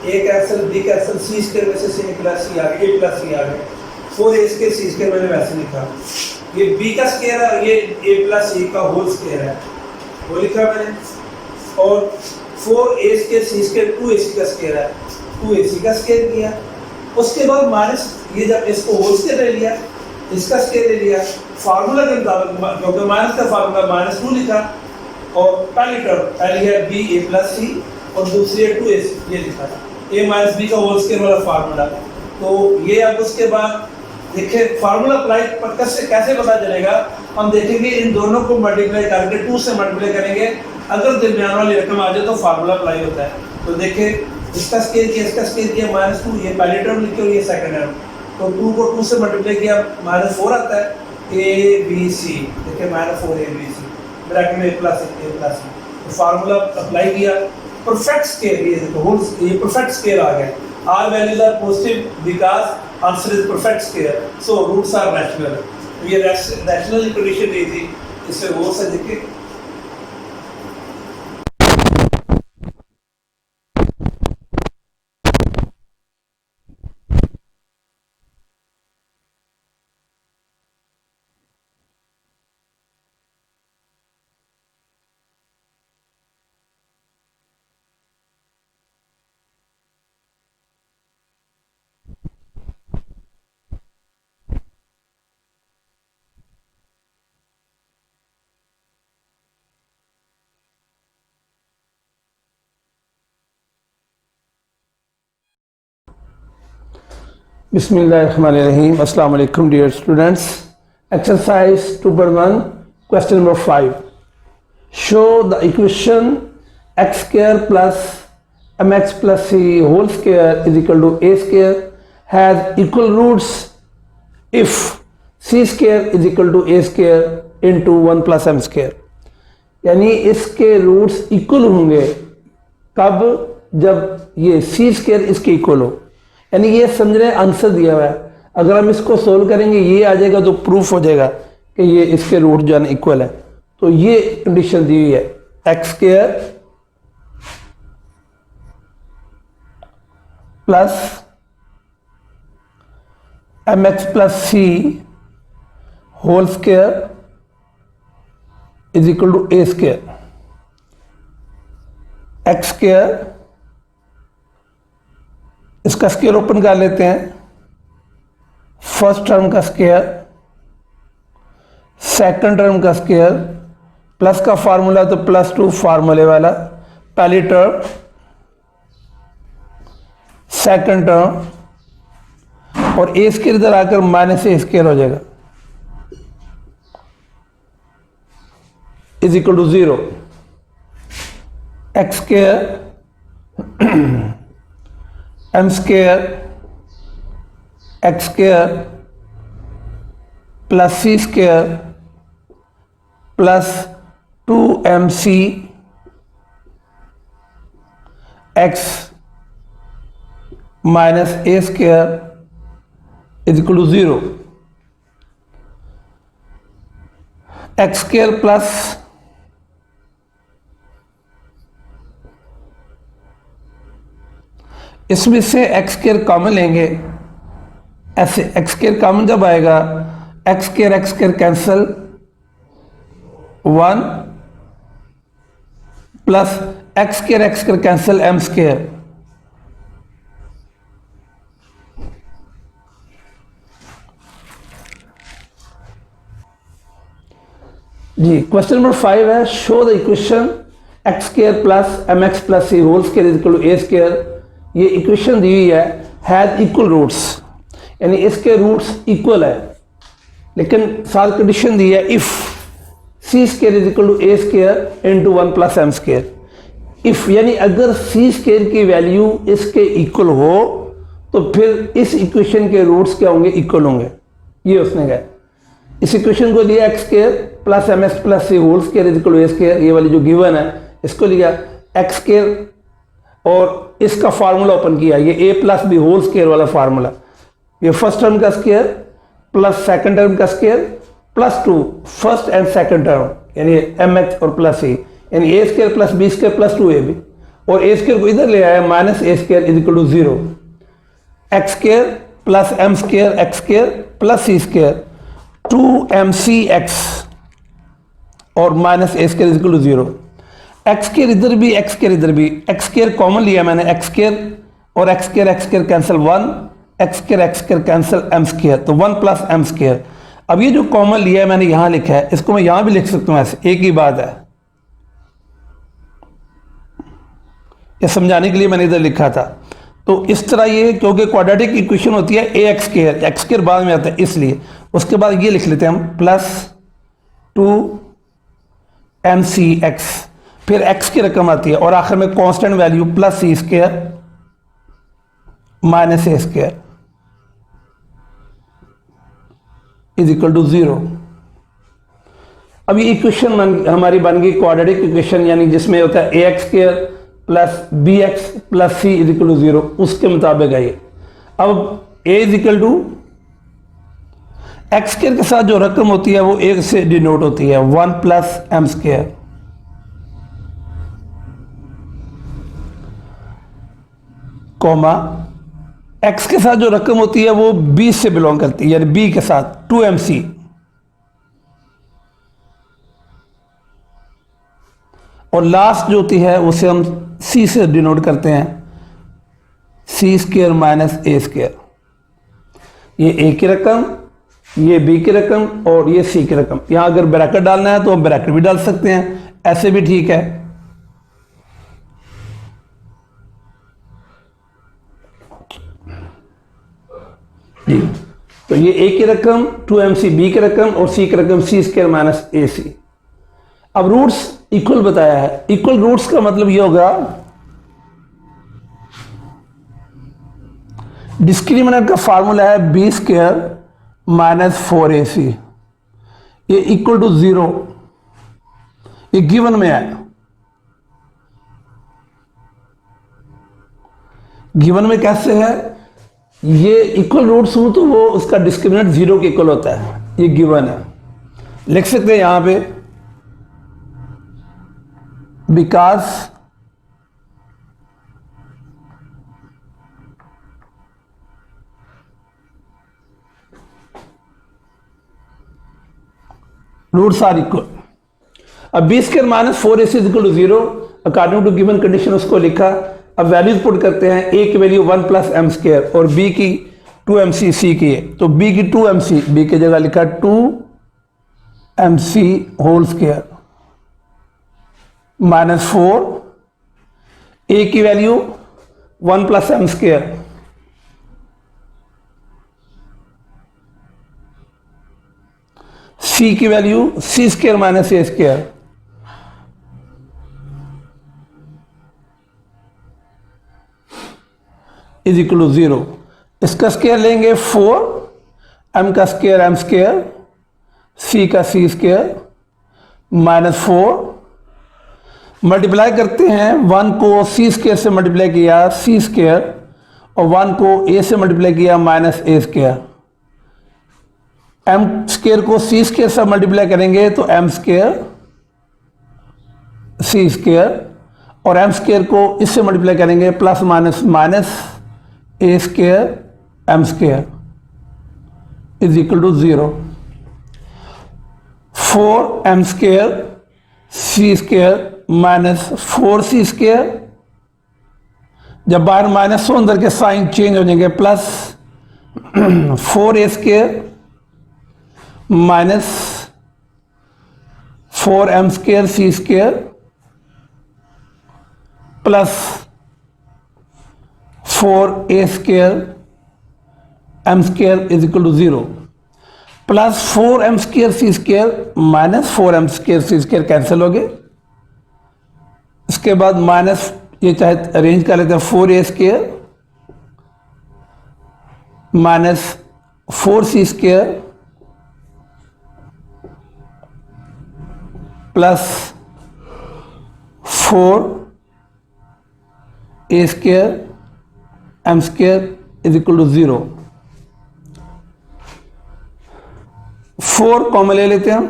a cancel, b cancel, c² में से c निकला, c आ गया, a + c आ गया, 4a² c² मैंने वैसे लिखा। ये b का स्क्वायर है, ये a + c का होल स्क्वायर है, वो लिखा मैंने, और 4a² c² 2ac का स्क्वायर है, 2ac का स्क्वायर किया। उसके बाद माइनस, ये जब इसको होल स्क्वायर ले लिया, इसका स्केयर ले लिया फार्मूला के मुताबिक, क्योंकि माइनस का फार्मूला -2 लिखा, और पहली टर्म पहली है बी ए प्लस सी और दूसरी है 2a ये लिखा, a माइनस बी का होल स्केयर वाला फार्मूला। तो ये अब उसके बाद देखिए फार्मूला अप्लाई कैसे पता चलेगा, हम देखेंगे इन दोनों को मल्टीप्लाई करके 2 से मल्टीप्लाई करेंगे, अगर दरमियान वाली रकम आ जाए तो फार्मूला अप्लाई होता है। तो देखिए इसका स्केयर किया, इसका स्केयर किया -2, ये पहली टर्म लिखी और ये सेकंड टर्म, तो 2 को 2 से मल्टीप्लाई किया -4 आता है, ए बी सी, देखिए -4 ए बी सी ब्रैकेट में a प्लस सी, तो फार्मूला अप्लाई किया, परफेक्ट स्केयर, ये देखो होल, ये परफेक्ट स्केयर आ गया, all values are positive because answer is perfect square, so roots are rational। तो ये रैशनल कंडीशन दी थी, इससे वो से देखिए Bismillahirrahmanirrahim. Assalamu alaikum dear students. Exercise 2.1 question number 5. Show the equation x square plus mx plus c whole square is equal to a square has equal roots if c square is equal to a square into 1 plus m square। यानी इसके roots equal होंगे कब, जब ये c square इसके equal हो, यानी ये समझ रहे आंसर दिया हुआ है, अगर हम इसको सोल्व करेंगे ये आ जाएगा तो प्रूफ हो जाएगा कि ये इसके रूट जो है ना इक्वल है। तो ये कंडीशन दी हुई है x square plus M x plus C whole square is equal to A square. X square, इसका स्क्वायर ओपन कर लेते हैं, फर्स्ट टर्म का स्क्वायर, सेकंड टर्म का स्क्वायर, प्लस का फार्मूला तो +2 फार्मूले वाला, पहली टर्म सेकंड टर्म और ए स्क्वायर इधर आकर -a स्क्वायर हो जाएगा is equal to 0। X square m square x square plus c square plus 2mc x minus a square is equal to 0। X square plus इसमें से x square common लेंगे, ऐसे x square common जब आएगा X square cancel 1 plus X square cancel m square. जी question number 5 है, show the equation X square plus M x plus C whole square is equal to A square. ये equation दी हुई है, has equal roots, यानी इसके roots equal है, लेकिन साथ कंडीशन दी है if c square is equal to A square into 1 plus M square. If यानी अगर सी स्क्वायर की वैल्यू इसके इक्वल हो तो फिर इस इक्वेशन के रूट्स क्या होंगे, इक्वल होंगे। ये उसने कहा, इस इक्वेशन को लिया x square plus M x plus C whole square is equal to A square, ये वाली जो गिवन है इसको लिया एक्स स्क्वायर और इसका फार्मूला ओपन किया, ये a plus B whole square वाला फार्मूला, ये फर्स्ट टर्म का स्क्वायर प्लस सेकंड टर्म का square plus 2 first and second term, यानी एम एक्स और प्लस सी, यानी A square plus B square plus 2ab, और ए स्क्वायर को इधर ले आया minus A square is equal to 0। X square plus M square x square plus C square 2mcx और minus A square is equal to 0। X square इधर भी, x square इधर भी, एक्स स्क्वायर कॉमन लिया मैंने, एक्स स्क्वायर और x square cancel 1, x square cancel M square, तो 1 plus M square अब ये जो कॉमन लिया है मैंने यहां लिखा है, इसको मैं यहां भी लिख सकता हूं ऐसे, एक ही बात है, ये समझाने के लिए मैंने इधर लिखा था। तो इस तरह ये, क्योंकि क्वाड्रेटिक इक्वेशन होती है A X square, x square बाद में आता है इसलिए, उसके बाद ये लिख लेते हैं हम प्लस 2mcx, फिर x की रकम आती है और आखिर में constant value plus C square minus A square is equal to 0। अब ये इक्वेशन हमारी बन गई क्वाड्रेटिक इक्वेशन, यानी जिसमें होता है A X square plus B X plus C is equal to 0, उसके मुताबिक है ये। अब A is equal to X square के साथ जो रकम होती है वो एक से डिनोट होती है 1 plus M square, comma x के साथ जो रकम होती है वो बी से बिलोंग करती है, यानी बी के साथ 2mc, और लास्ट जो होती है उसे हम सी से डिनोट करते हैं, सी स्क्वायर माइनस ए स्क्वायर। ये ए की रकम, ये बी की रकम और ये सी की रकम। यहां अगर ब्रैकेट डालना है तो हम ब्रैकेट भी डाल सकते हैं, ऐसे भी ठीक है। जी, तो ये ए की रकम 2mc, बी की रकम और सी की रकम सी स्क्वायर माइनस ए सी। अब रूट्स इक्वल बताया है, इक्वल रूट्स का मतलब ये होगा डिस्क्रिमिनेंट का फार्मूला है बी स्क्वायर माइनस 4ac, ये इक्वल टू 0, ये गिवन में है। गिवन में कैसे है, ये इक्वल रूट्स हो तो वो उसका डिस्क्रिमिनेंट 0 के इक्वल होता है, ये गिवन है। लिख सकते हैं यहां पे बिकॉज रूट्स आर इक्वल। अब b square minus 4ac is equal to 0 according to given condition उसको लिखा। अब वैल्यूज पुट करते हैं, ए की वैल्यू 1 प्लस एम स्क्वायर और बी की 2mc, सी की है तो बी की 2mc, बी की जगह लिखा 2mc होल स्क्वायर माइनस 4, ए की value 1 plus M square c की value C square minus A square is equal to 0। इसका स्क्वायर लेंगे 4, एम का स्क्वायर एम स्क्वायर, सी का सी स्क्वायर माइनस 4, मल्टीप्लाई करते हैं 1 को सी स्क्वायर से मल्टीप्लाई किया सी स्क्वायर और 1 को ए से मल्टीप्लाई किया माइनस ए स्क्वायर। एम स्क्वायर को सी स्क्वायर से मल्टीप्लाई करेंगे तो एम स्क्वायर सी स्क्वायर और एम स्क्वायर को इससे मल्टीप्लाई करेंगे plus minus minus A square M square is equal to 0। 4m square C square minus 4c square, जब बाहर माइनस हो अंदर के साइन चेंज हो जाएंगे, plus 4a square minus 4m square C square plus 4a square M square is equal to 0, plus 4m square C square minus 4m square C square cancel हो गए। इसके बाद माइनस, ये चाहे अरेंज कर लेते हैं, 4a square minus 4c square plus 4a square M square is equal to 0। 4 common ले लेते हैं हम,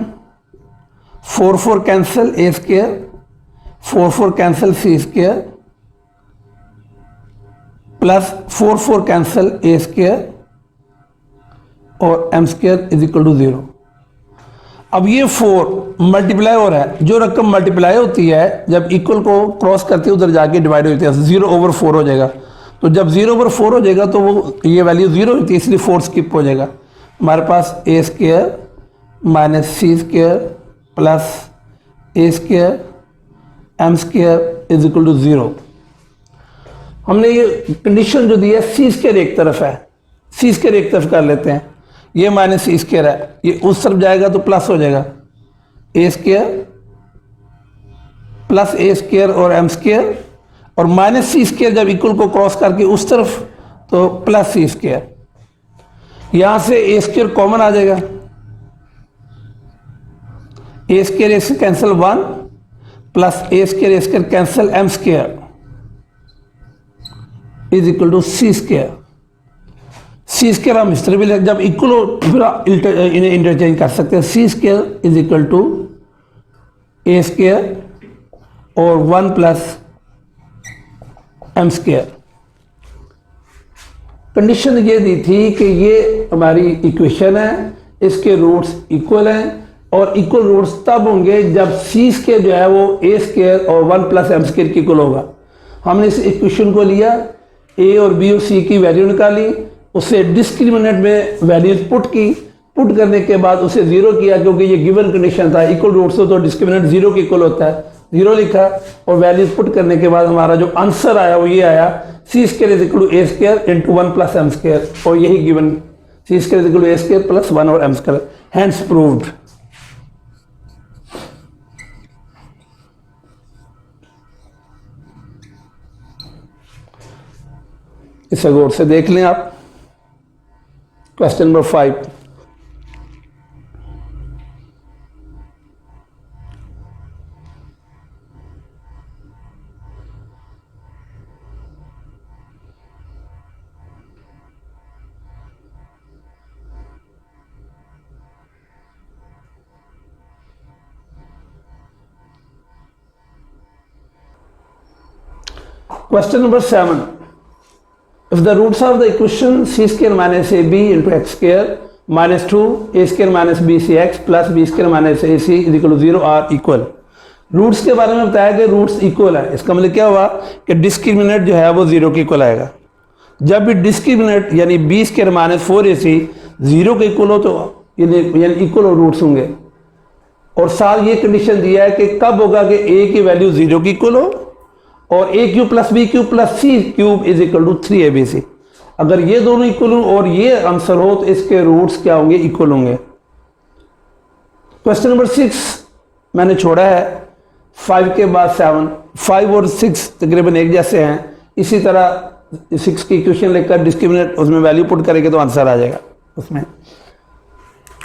4 4 कैंसिल ए square, 4 4 cancel C square plus 4 4 cancel ए स्क्वायर और M square is equal to 0। अब ये 4 मल्टीप्लाई हो रहा है, जो रकम मल्टीप्लाई होती है जब इक्वल को क्रॉस करती है उधर जाके डिवाइड होती है, 0/4 हो जाएगा। तो जब 0/4 हो जाएगा तो वो ये वैल्यू 0 होती है, इसलिए 4 स्किप हो जाएगा। हमारे पास A square minus C square plus A square M square is equal to 0। हमने ये कंडीशन जो दी है सी स्क्वायर एक तरफ है, सी स्क्वायर एक तरफ कर लेते हैं, ये माइनस सी स्क्वायर है, ये उस तरफ जाएगा तो प्लस हो जाएगा A square plus A square और एम स्क्वायर, और माइनस सी स्क्वायर जब इक्वल को क्रॉस करके उस तरफ तो प्लस सी स्क्वायर, यहां से ए स्क्वायर कॉमन आ जाएगा, ए स्क्वायर से cancel 1 plus A square cancel M square is equal to C square. C square हम इस तरह भी जब इक्वल हो फिर इन्हें इंटरचेंज कर सकते हैं, C square is equal to A square और 1 प्लस एम स्क्वायर। कंडीशन ये दी थी कि ये हमारी इक्वेशन है, इसके रूट्स इक्वल हैं और इक्वल रूट्स तब होंगे जब सी स्क्वायर जो है वो ए स्क्वायर और 1 प्लस एम स्क्वायर की इक्वल होगा। हमने इस इक्वेशन को लिया, ए और बी और सी की वैल्यू निकाली, उससे डिस्क्रिमिनेंट में वैल्यूज पुट की, पुट करने के बाद उसे 0 किया क्योंकि ये गिवन कंडीशन था, इक्वल रूट्स हो तो डिस्क्रिमिनेंट 0 के इक्वल होता है, 0 लिखा और वैल्यूज पुट करने के बाद हमारा जो आंसर आया वो ये आया, C square is equal to A square into 1 plus M square, और यही given C square is equal to A square plus 1 और एम स्क्वायर, हैंस प्रूव्ड। इसे गौर से देख लें आप। Question number 5, question number 7, if the roots of the equation c square minus ab into x square minus 2 a square minus bcx plus b square minus ac is equal to 0 are equal। Roots के बारे में बताया कि roots equal है, इसका मतलब क्या हुआ कि डिस्क्रिमिनेंट जो है वो 0 के इक्वल आएगा। जब भी डिस्क्रिमिनेंट यानी बी स्क्वायर माइनस 4ac 0 के इक्वल हो तो यानी इक्वल हो रूट्स होंगे, और साथ ये कंडीशन दिया है कि कब होगा कि a की वैल्यू 0 की इक्वल हो और A cube plus B cube plus C cube is equal to 3abc। अगर ये दोनों इक्वल हो और ये आंसर हो तो इसके रूट्स क्या होंगे, इक्वल होंगे। क्वेश्चन नंबर 6 मैंने छोड़ा है 5 के बाद 7, 5 और 6 तकरीबन एक जैसे हैं, इसी तरह 6 की इक्वेशन लेकर डिस्क्रिमिनेंट उसमें वैल्यू पुट करेंगे तो आंसर आ जाएगा उसमें।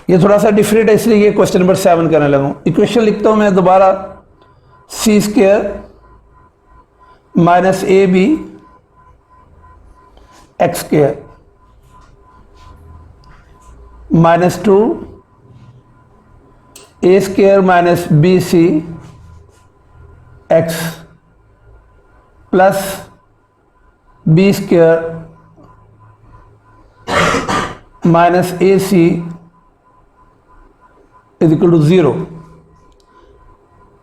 ये थोड़ा सा डिफरेंट है इसलिए ये क्वेश्चन नंबर 7 करने लगा। इक्वेशन लिखता हूं मैं दोबारा, C square minus A B X square minus 2 A square minus B C X plus B square minus A C is equal to 0।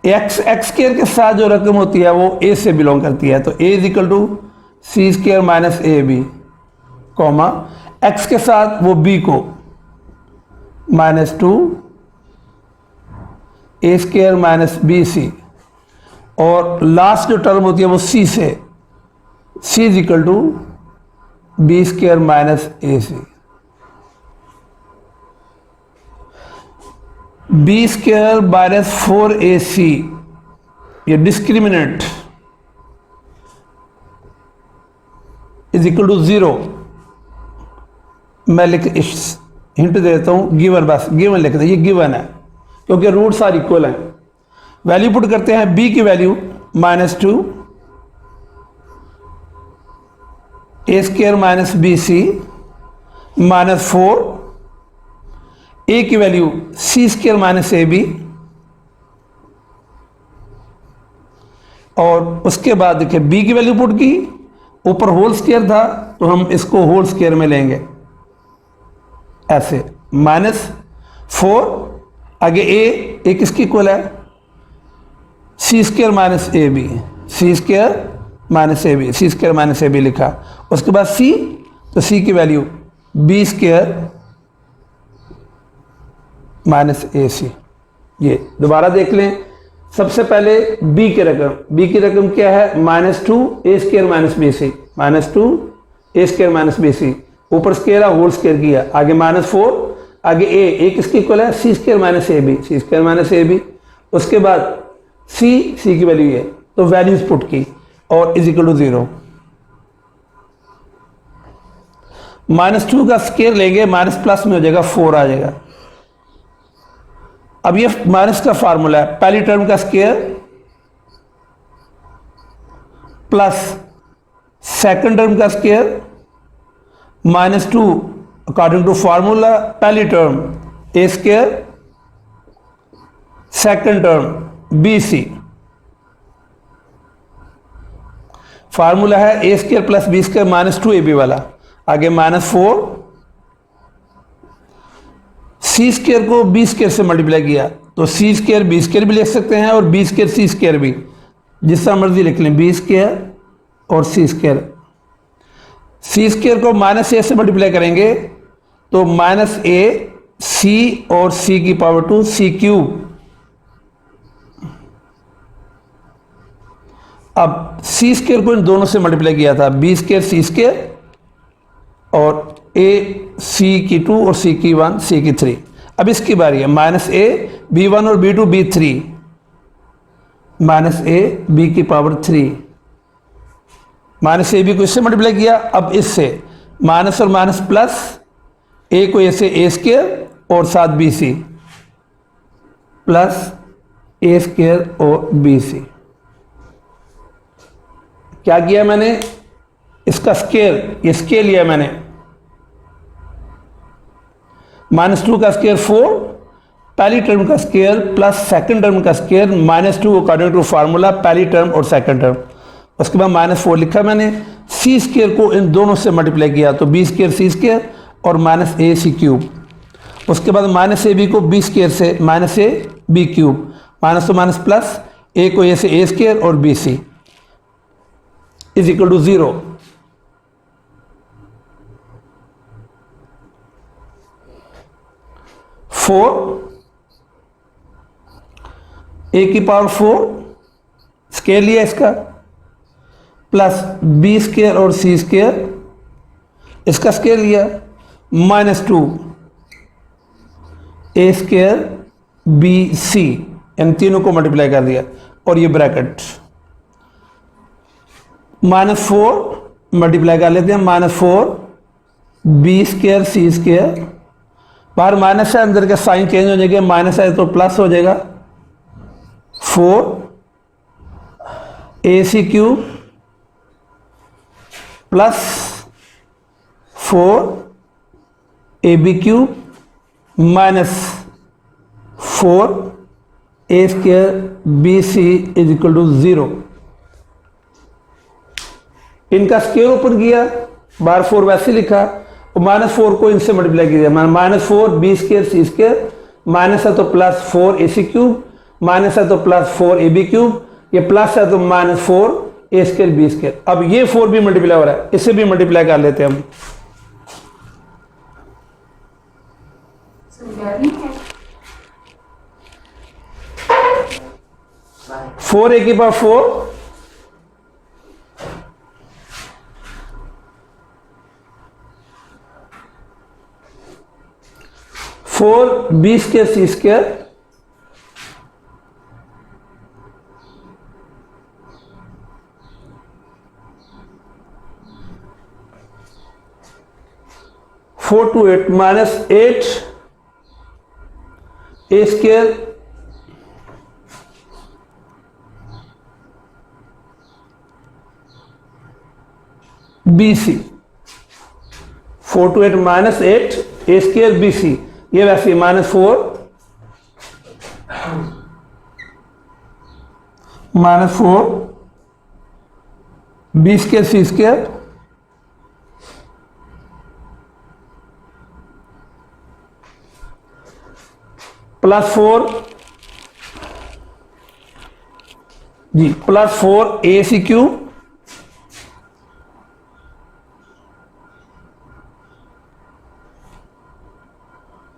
X square के साथ जो रकम होती है वो ए से बिलोंग करती है, तो A is equal to C square minus A B, comma x के साथ वो बी को minus 2 A square minus B C, और लास्ट जो टर्म होती है वो सी से, C is equal to B square minus A C. B square minus 4ac ये डिस्क्रिमिनेंट इज इक्वल टू 0। मैं लिख हिंट दे देता हूं, गिवन, बस गिवन लिखते हैं, ये गिवन है क्योंकि रूट्स आर इक्वल हैं। वैल्यू पुट करते हैं, b की value minus 2 A square minus B C minus 4 ए की value C square minus A B, और उसके बाद देखिए बी की वैल्यू पुट की, ऊपर होल स्क्वायर था तो हम इसको होल स्क्वायर में लेंगे ऐसे, माइनस 4 आगे ए किसकी इक्वल है, C square minus A B, C square minus A B, C square minus A B लिखा। उसके बाद सी, तो सी की value B square minus A C. ये दोबारा देख लें, सबसे पहले बी की रकम क्या है, -2 ए स्क्र माइनस बी सी, -2 ए स्क्र माइनस बी सी, ऊपर स्क्र होल स्क्र किया, आगे -4, आगे ए किसके इक्वल है, C square minus A B, C square minus A B. उसके बाद सी की वैल्यू है तो वैल्यूज पुट की और इज इक्वल टू 0। -2 का स्क्र लेंगे, माइनस प्लस में हो जाएगा 4 आ जाएगा। अब ये माइनस का फार्मूला है, पहली टर्म का स्क्वायर प्लस सेकंड टर्म का स्क्वायर -2 अकॉर्डिंग टू फार्मूला, पहली term A square, second term B C. Formula है A square plus B square -2 A B वाला, आगे -4, सी स्क्र को बी स्क्र से मल्टीप्लाई किया तो सी स्क्र बी स्क्र भी लिख सकते हैं और बी स्क्र सी स्क्र भी, जिस तरह मर्जी लिख लें, बी स्क्र और सी स्क्र। सी स्क्र को -a से मल्टीप्लाई करेंगे तो -a सी और सी की पावर 2 सी क्यूब। अब सी स्क्र को इन दोनों से मल्टीप्लाई किया था, बी स्क्र सी स्क्र और ए सी की 2 और सी की 1 सी की 3। अब इसकी बारी है, -a b1 और b2 b3, -a b की पावर 3, -a b को इससे मल्टीप्लाई किया, अब इससे माइनस और माइनस प्लस, ए को ऐसे ए स्क्र और साथ बी सी प्लस ए स्क्र और बी सी। क्या किया मैंने, इसका स्क्वायर, ये स्क्वायर लिया मैंने, -2 का स्क्वायर 4, पहली टर्म का स्क्वायर प्लस सेकंड टर्म का स्क्वायर -2 अकॉर्डिंग टू फार्मूला, पहली टर्म और सेकंड टर्म। उसके बाद -4 लिखा मैंने, सी स्क्वायर को इन दोनों से मल्टीप्लाई किया तो बी स्क्वायर सी स्क्वायर और -a सी क्यूब। उसके बाद -a b को बी स्क्वायर से -a b क्यूब, माइनस तो माइनस प्लस, a को a से a स्क्वायर और b C is equal to 0। A की पावर 4 स्क्वायर लिया इसका, प्लस बी स्क्वायर और सी स्क्वायर, इसका स्क्वायर लिया, -2 ए स्क्वायर बी सी, इन तीनों को मल्टीप्लाई कर दिया और ये ब्रैकेट, -4 मल्टीप्लाई कर लेते हैं, -4 बी स्क्वायर सी स्क्वायर, बाहर माइनस है, अंदर का साइन चेंज हो जाएगा, माइनस है तो प्लस हो जाएगा, 4 A C cube plus 4 A B cube -4 A square B C is equal to 0। इनका स्क्वायर ऊपर किया, बाहर 4 वैसे लिखा, और -4 को इनसे मल्टीप्लाई किया, -4 बी स्क्वायर सी स्क्वायर, माइनस है तो +4 ए सी क्यूब, माइनस है तो +4 ए बी क्यूब, ये प्लस है तो -4 ए स्क्वायर बी स्क्वायर। अब ये 4 भी मल्टीप्लाई हो रहा है, इसे भी मल्टीप्लाई कर लेते हैं हम। फोर ए की power 4 4 B square C square -4 to 8 -8 A square B C, 4 to 8 -8 A square B C, ये वैसे -4 बी स्क्वायर सी स्क्वायर +4 जी, +4 A C cube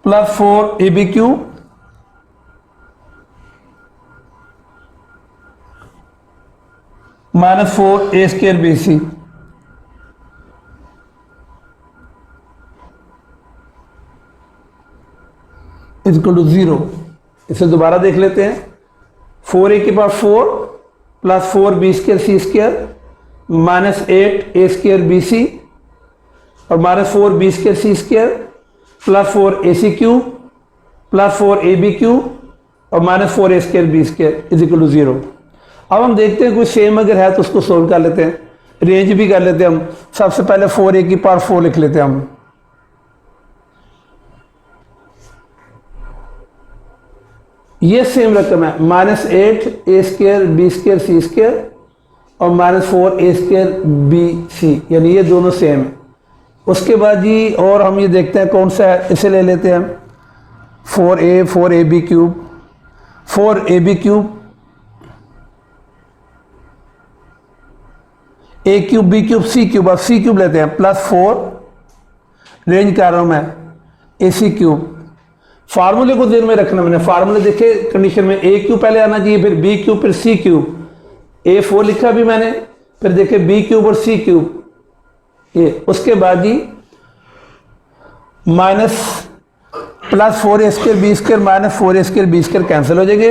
+4 A B cube minus 4 A square B C is equal to 0। इसे दोबारा देख लेते हैं। 4 A के power 4 प्लस 4 B square C square minus 8 A square B C और minus 4 B square C square plus 4 A C cube plus 4 A B cube और minus 4 A square B square is equal to 0। अब हम देखते हैं कुछ same अगर है तो उसको सोल्व कर लेते हैं, रेंज भी कर लेते हैं हम। सबसे पहले 4 ए की पावर 4 लिख लेते हैं हम। ये सेम रकम है minus 8 A square B square C square और माइनस 4 ए स्क्र बी सी, यानी ये दोनों सेम है। उसके बाद जी और हम ये देखते हैं कौन सा है, इसे ले लेते हैं हम। 4 ए B cube 4 A B cube A cube B cube C cube, अब सी क्यूब लेते हैं प्लस 4 रेंज कर रहा हूं मैं ए सी क्यूब। फार्मूले को ध्यान में रखना, मैंने फार्मूले देखे कंडीशन में ए क्यूब पहले आना चाहिए, फिर बी क्यूब, फिर सी क्यूब। ए 4 लिखा भी मैंने, फिर देखे बी क्यूब और सी क्यूब ये। उसके बाद जी minus plus 4 A square B square minus 4 A square B square cancel हो जाएंगे,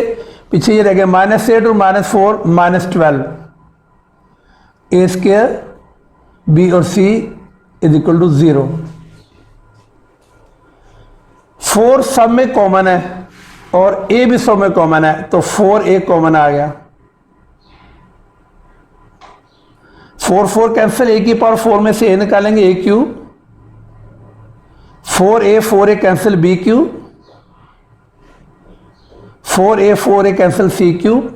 पीछे ये रह गया माइनस 8 और माइनस 4 माइनस 12 ए स्क्र बी और सी इज इक्वल टू 0। 4 सब में कॉमन है और ए भी सब में कॉमन है, तो 4 ए कॉमन आ गया। 4 कैंसिल, ए की पावर 4 में से ए निकालेंगे ए क्यूब, 4 ए कैंसिल बी क्यूब, 4 ए कैंसिल सी क्यूब,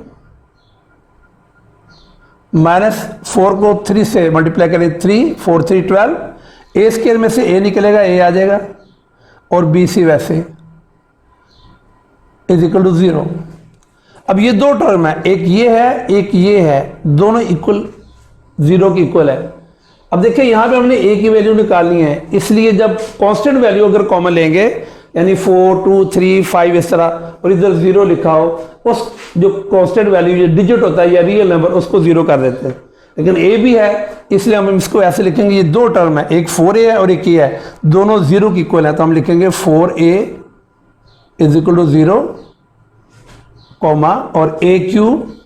माइनस 4 को 3 से मल्टीप्लाई करें 3 4 3 12, ए स्क्वायर में से ए निकलेगा ए आ जाएगा और बी सी वैसे इज इक्वल टू 0। अब ये दो टर्म है, एक ये है एक ये है, दोनों इक्वल 0 की इक्वल है। अब देखिए यहाँ पे हमने ए की वैल्यू निकालनी है, इसलिए जब कांस्टेंट वैल्यू अगर कॉमन लेंगे यानी 4 2 3 5 इस तरह और इधर 0 लिखा हो, उस जो कांस्टेंट वैल्यू जो डिजिट होता है या रियल नंबर उसको 0 कर देते हैं। लेकिन ए भी है इसलिए हम इसको ऐसे लिखेंगे, ये दो टर्म है, एक 4a है और एक ये है, दोनों 0 की इक्वल है, तो हम लिखेंगे 4a is equal to 0 comma और a cube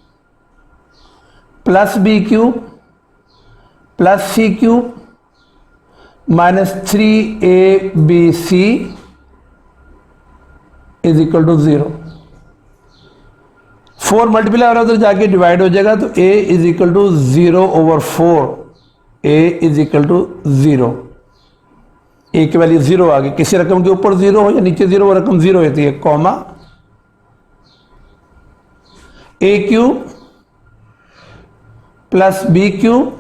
plus B cube plus C cube minus 3abc is equal to 0। 4 multiply हो रहा है उधर जाके डिवाइड हो जाएगा, तो a is equal to 0 over 4, a is equal to 0। a की वैल्यू 0 आ गई, किसी रकम के ऊपर 0 हो या नीचे 0 वो रकम 0 होती है, comma a cube plus B cube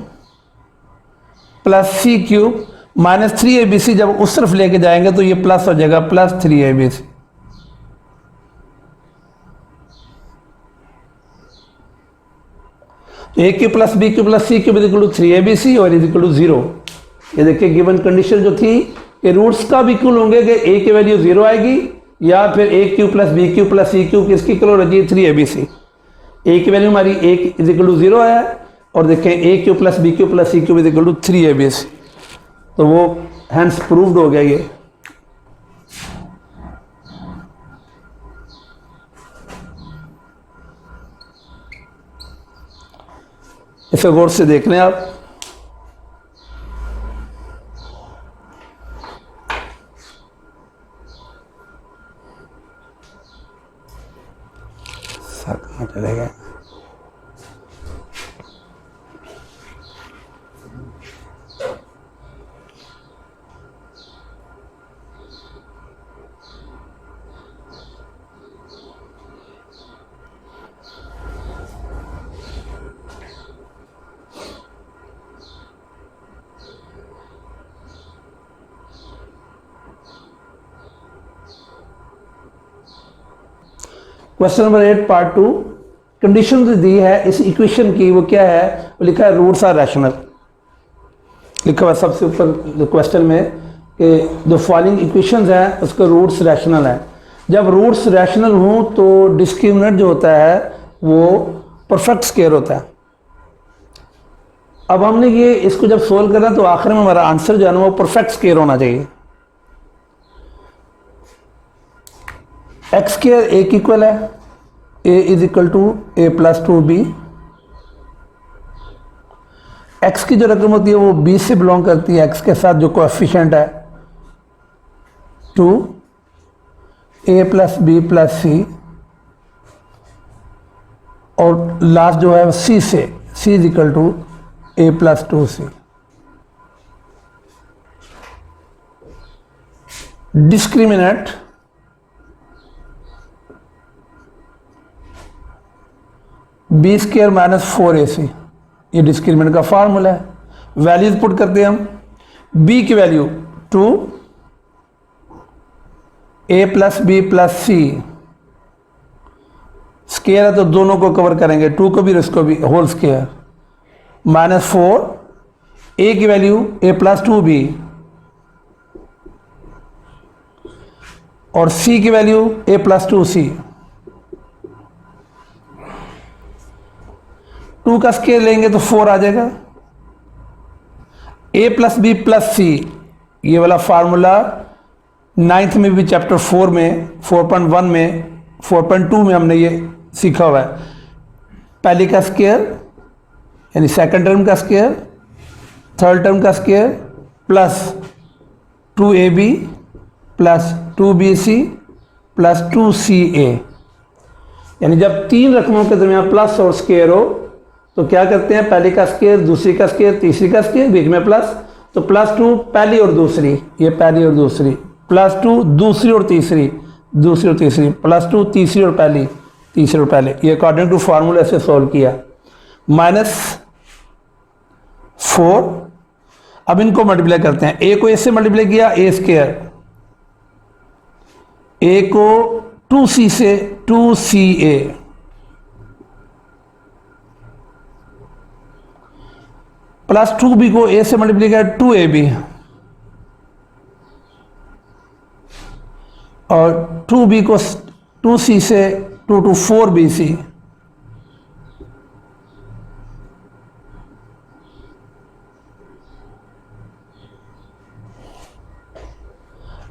plus C cube minus 3abc, जब उस तरफ लेके जाएंगे तो ये प्लस हो जाएगा plus 3abc। A cube plus B cube plus C cube is equal to 3abc और इज इक्वल टू 0। ये देखिए गिवन कंडीशन जो थी कि रूट्स का भी इक्वल होंगे कि ए की वैल्यू 0 आएगी या फिर A cube plus B cube plus C cube किसकी इक्वल होना चाहिए 3abc। ए की वैल्यू हमारी ए इज इक्वल टू 0 आया और देखें A cube plus B cube plus C cube is equal to 3abc, तो वो हैंस प्रूव्ड हो गया ये। इसे गौर से देख लें आप। चले गए। क्वेश्चन नंबर 8 पार्ट 2, कंडीशन जो दी है इस इक्वेशन की वो क्या है, वो लिखा है रूट्स आर रैशनल। लिखा हुआ सबसे ऊपर क्वेश्चन में कि जो फॉलोइंग इक्वेशंस हैं उसके रूट्स रैशनल हैं। जब रूट्स रैशनल हों तो डिस्क्रिमिनेंट जो होता है वो परफेक्ट स्क्वायर होता है। अब हमने ये इसको जब सोल्व करना तो आखिर में हमारा आंसर जो है ना वो परफेक्ट स्क्वायर होना चाहिए। एक्स स्क्वायर ए की इक्वल है, A is equal to A plus 2b। X की जो रकम होती है वो बी से बिलोंग करती है, एक्स के साथ जो कोएफिशिएंट है 2 ए प्लस बी प्लस सी, और लास्ट जो है सी से, C is equal to A plus 2c। Discriminant B square minus 4ac, ये डिस्क्रिमिनेंट का फार्मूला है। वैल्यूज पुट करते हैं हम, b की value 2 a plus B plus C, square है तो दोनों को कवर करेंगे, 2 को भी और इसको भी, होल स्क्वायर, माइनस 4 a की वैल्यू a प्लस 2b और c की वैल्यू a प्लस 2c। 2 का स्क्वायर लेंगे तो 4 आ जाएगा। a प्लस बी प्लस सी, ये वाला फार्मूला 9th में भी चैप्टर 4 में 4.1 में 4.2 में हमने ये सीखा हुआ है। पहले का स्क्वायर यानी सेकंड टर्म का स्क्वायर, थर्ड टर्म का square plus 2ab plus 2bc plus 2ca, यानी जब तीन रकमों के दरमियान प्लस और स्क्वायर हो तो क्या करते हैं, पहले का स्क्वायर, दूसरी का स्क्वायर, तीसरी का स्क्वायर, बीच में प्लस, तो प्लस 2 पहली और दूसरी, ये पहली और दूसरी, प्लस 2 दूसरी और तीसरी, दूसरी और तीसरी, प्लस 2 तीसरी और पहली, तीसरी और पहले, ये अकॉर्डिंग टू फार्मूला से सॉल्व किया। माइनस 4, अब इनको मल्टीप्लाई करते हैं, ए को ए से मल्टीप्लाई किया ए स्क्वायर, ए को 2c से 2ca, प्लस 2b को a से मल्टीप्लाई किया 2ab और 2b को 2c से 2 to 4bc,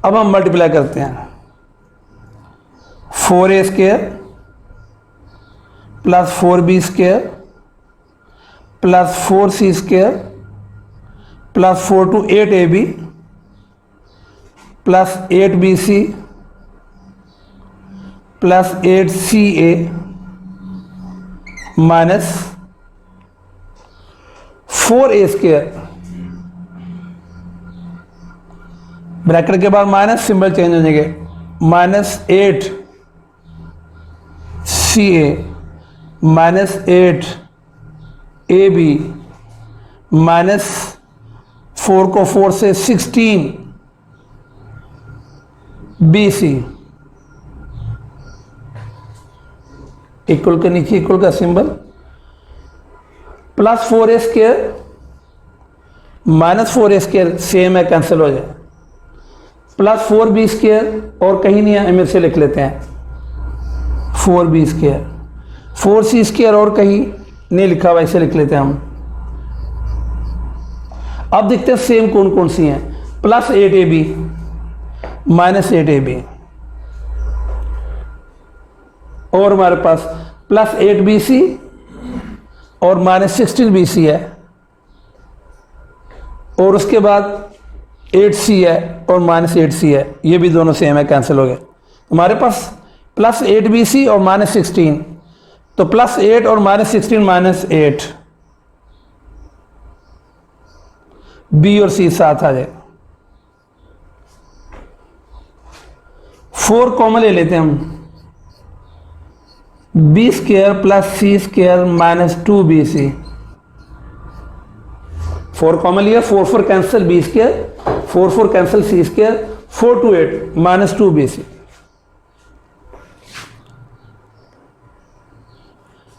अब हम मल्टीप्लाई करते हैं, 4a square plus 4b square plus 4c square plus 4 to 8ab plus 8bc plus 8ca minus 4a square, bracket के बाद माइनस, सिंबल चेंज हो जाएंगे, minus 8ca minus 8ab minus 4 को 4 से 16bc, इक्वल के नीचे इक्वल का symbol, plus 4a square minus 4a square same है, कैंसिल हो जाए, प्लस 4b स्क्वायर और कहीं नहीं है, इमेज से लिख लेते हैं 4b स्क्वायर, 4c स्क्वायर और कहीं नहीं लिखा हुआ, इसे लिख लेते हैं हम। अब देखते हैं सेम कौन कौन सी हैं, प्लस 8ab माइनस 8ab और हमारे पास प्लस 8bc और माइनस 16bc है और उसके बाद 8c है और माइनस 8c है, ये भी दोनों सेम है, कैंसिल हो गए। हमारे पास प्लस 8bc और माइनस 16, तो प्लस 8 और माइनस 16 माइनस 8, बी और सी साथ आ जाए, 4 कॉमन ले लेते हैं हम, बी स्क्वायर प्लस सी स्क्वायर माइनस 2bc, 4 कॉमन लिया, 4 4 cancel B square, 4 4 cancel C square, 4 to 8 minus 2bc।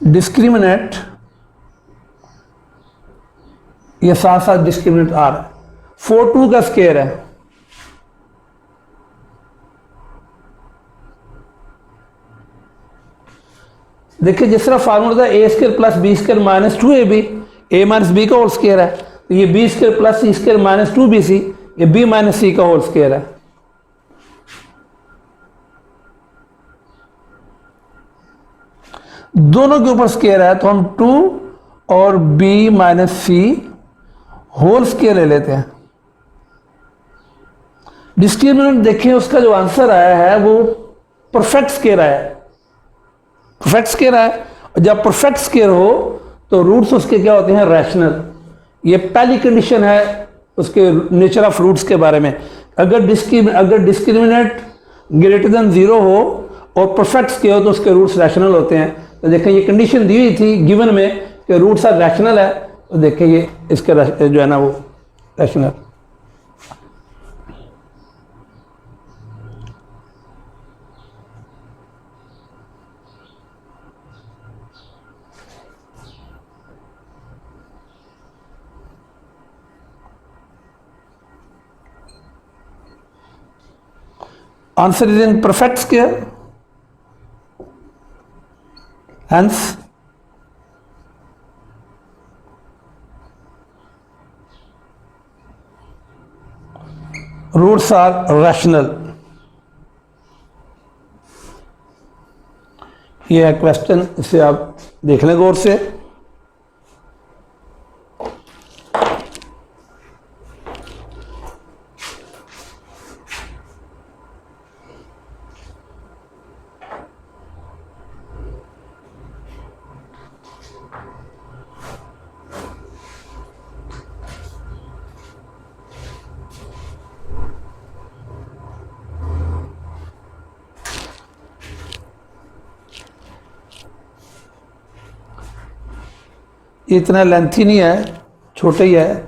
Discriminant, ये साथ साथ डिस्क्रिमिनेंट आ रहा है, 4 2 का स्क्वायर है, देखिए जिस तरह फार्मूला था A square plus B square minus 2ab, A minus B का होल स्क्वायर है, तो ये बी स्क्वायर प्लस सी स्क्वायर माइनस 2bc, ये बी माइनस सी का होल स्क्वायर है। दोनों के ऊपर स्क्वायर है तो हम 2 और b माइनस सी होल स्क्वायर ले लेते हैं। डिस्क्रिमिनेंट देखें, उसका जो आंसर आया है वो परफेक्ट स्क्वायर आया है, परफेक्ट स्क्वायर आया है। जब परफेक्ट स्क्वायर हो तो रूट्स उसके क्या होते हैं, रैशनल। ये पहली कंडीशन है उसके नेचर ऑफ रूट्स के बारे में। अगर डिस्क्रिमिनेंट ग्रेटर देन 0 हो और परफेक्ट स्क्वायर हो तो उसके रूट्स रैशनल होते हैं। तो देखें ये कंडीशन दी हुई थी गिवन में कि रूट्स आर रैशनल है, तो देखें ये इसके जो है ना वो rational. Answer is in perfect square. Hence, roots are rational. ये है क्वेश्चन, इसे आप देख लें गौर से। इतना लेंथी नहीं है, छोटा ही है।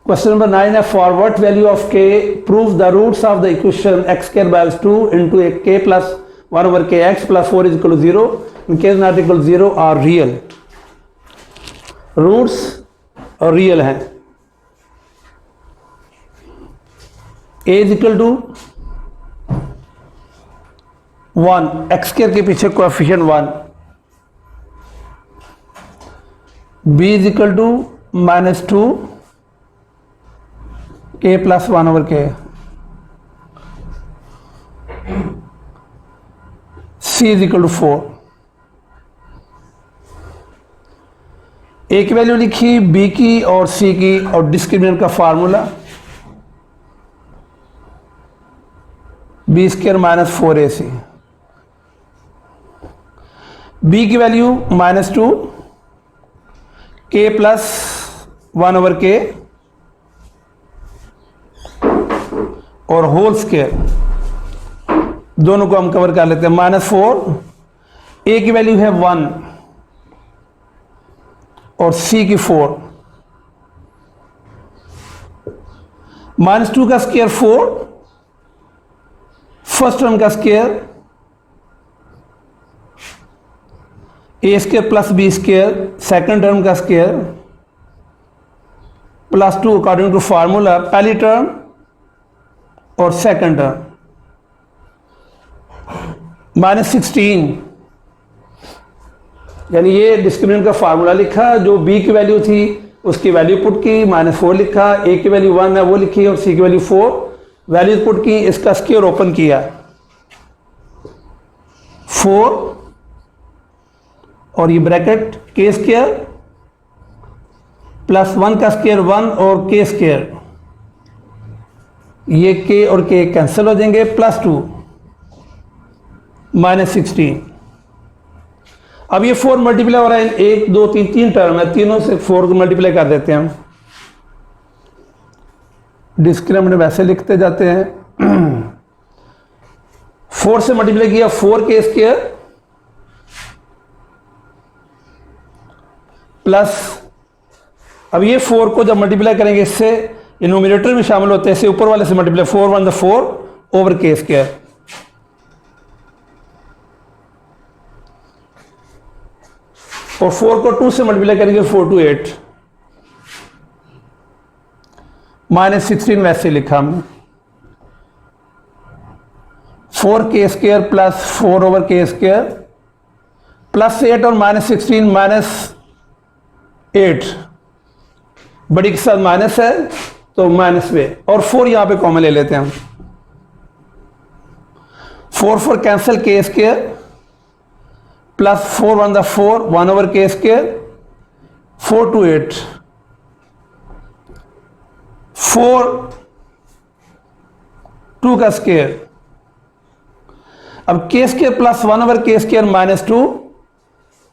Question number 9 है, for what value of k prove the roots of the equation x square by 2 into a k plus 1 over kx plus 4 is equal to 0 and k is not equal to 0 are real। Roots और real हैं। a is equal to 1, x square के पीछे coefficient 1, b is equal to -2 k plus 1 over k, c is equal to 4। a की value लिखी, b की और c की, और डिस्क्रिमिनेंट का formula b square minus 4ac। b की value -2 k plus 1 over k और होल स्क्वायर, दोनों को हम कवर कर लेते हैं। -4, a की वैल्यू है 1 और c की 4, -2 का स्क्वायर 4, फर्स्ट टर्म का square a square plus b square, second term का स्क्वायर +2 अकॉर्डिंग टू फार्मूला, पहली टर्म और सेकंड टर्म, -16, यानी ये डिस्क्रिमिनेंट का फार्मूला लिखा, जो b की वैल्यू थी उसकी वैल्यू पुट की, -4 लिखा, a की वैल्यू 1 है वो लिखी और c की वैल्यू 4, वैल्यू पुट की, इसका स्क्वायर ओपन किया, 4 और ये ब्रैकेट k स्क्वायर प्लस 1 का स्क्वायर 1 और k स्क्वायर, ये k और k कैंसिल हो जाएंगे, +2 -16। अब ये 4 मल्टीप्लाई हो रहा है, 1 2 3 3 टर्म है, तीनों से 4 को मल्टीप्लाई कर देते हैं हम। डिस्क्रिमिनेंट वैसे लिखते जाते हैं। 4 से मल्टीप्लाई किया 4k स्क्वायर प्लस, अब ये 4 को जब मल्टीप्लाई करेंगे इससे, ये न्यूमरेटर में शामिल होते हैं, इसे ऊपर वाले से मल्टीप्लाई 4 1 4 ओवर के स्क्वायर। और 4 को 2 से मल्टीप्लाई करेंगे 4 2 8 -16 वैसे लिखा हमने 4 के स्क्वायर प्लस 4 ओवर के स्क्वायर प्लस 8 और -16 -8 बड़ी के साथ माइनस है तो माइनस में, और 4 यहां पे कॉमन ले लेते हैं हम। 4 4 कैंसिल के स्क्वायर प्लस 4 1 4 1 ओवर के स्क्वायर 4 2 8 4 2 का स्क्वायर। अब के स्क्वायर प्लस 1 ओवर के स्क्वायर -2,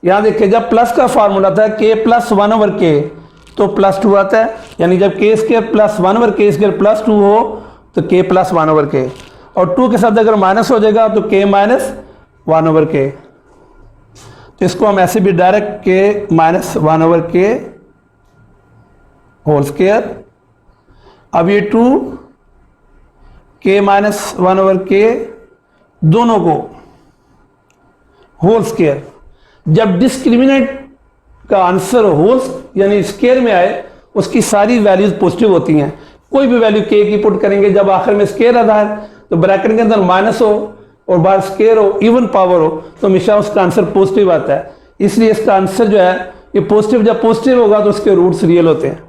यहां देखिए जब प्लस का फॉर्मूला था के प्लस 1 ओवर के तो +2 आता है, यानी जब के स्क्वायर प्लस 1 ओवर के स्क्वायर +2 हो तो के प्लस 1 ओवर के, और 2 के साथ अगर माइनस हो जाएगा तो के माइनस 1 ओवर के। तो इसको हम ऐसे भी डायरेक्ट के माइनस 1 ओवर के होल स्क्वायर। अब ये 2 के माइनस 1 ओवर के दोनों को होल स्क्वायर। जब डिस्क्रिमिनेंट का आंसर होल यानी स्क्वायर में आए उसकी सारी वैल्यूज पॉजिटिव होती हैं। कोई भी वैल्यू के की पुट करेंगे, जब आखिर में स्क्वायर आता है तो ब्रैकेट के अंदर माइनस हो और बाहर स्क्वायर हो, इवन पावर हो, तो हमेशा उसका आंसर पॉजिटिव आता है। इसलिए इसका आंसर जो है ये पॉजिटिव, जब पॉजिटिव होगा तो उसके रूट्स रियल होते हैं।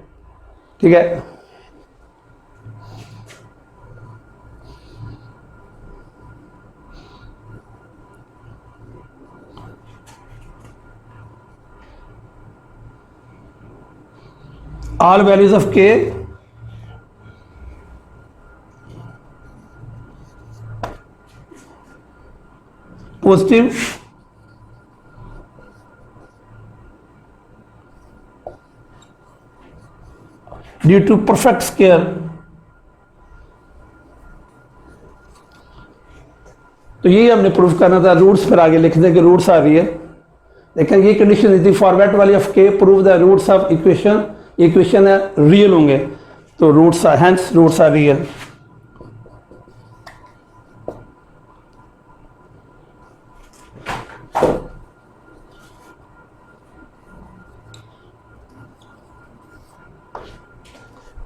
ठीक है, all values of k positive due to perfect square। तो यही हमने प्रूफ करना था, रूट्स पर आगे लिख दें कि रूट्स आ रही है। लेकिन ये कंडीशन थी फॉर्मेट वाली ऑफ के, prove the roots of equation, equation है रियल होंगे तो roots are, hence roots are real.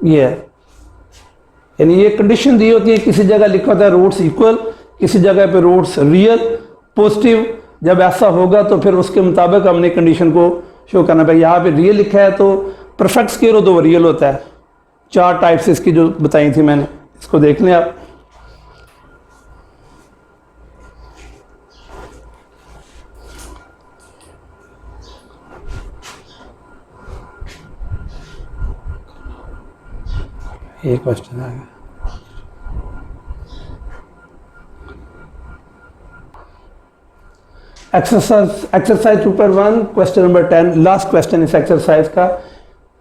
ये है, यानी ये कंडीशन दी होती है, किसी जगह लिखा होता है रूट्स इक्वल, किसी जगह पे रूट्स रियल पॉजिटिव। जब ऐसा होगा तो फिर उसके मुताबिक हमने कंडीशन को शो करना पड़ेगा। यहाँ पे रियल लिखा है तो परफेक्ट स्क्वायर हो तो रियल होता है। 4 टाइप्स इसकी जो बताई थी मैंने, इसको देख लें आप। एक क्वेश्चन आ गया, exercise 2.1 question number 10, last question इस एक्सरसाइज का।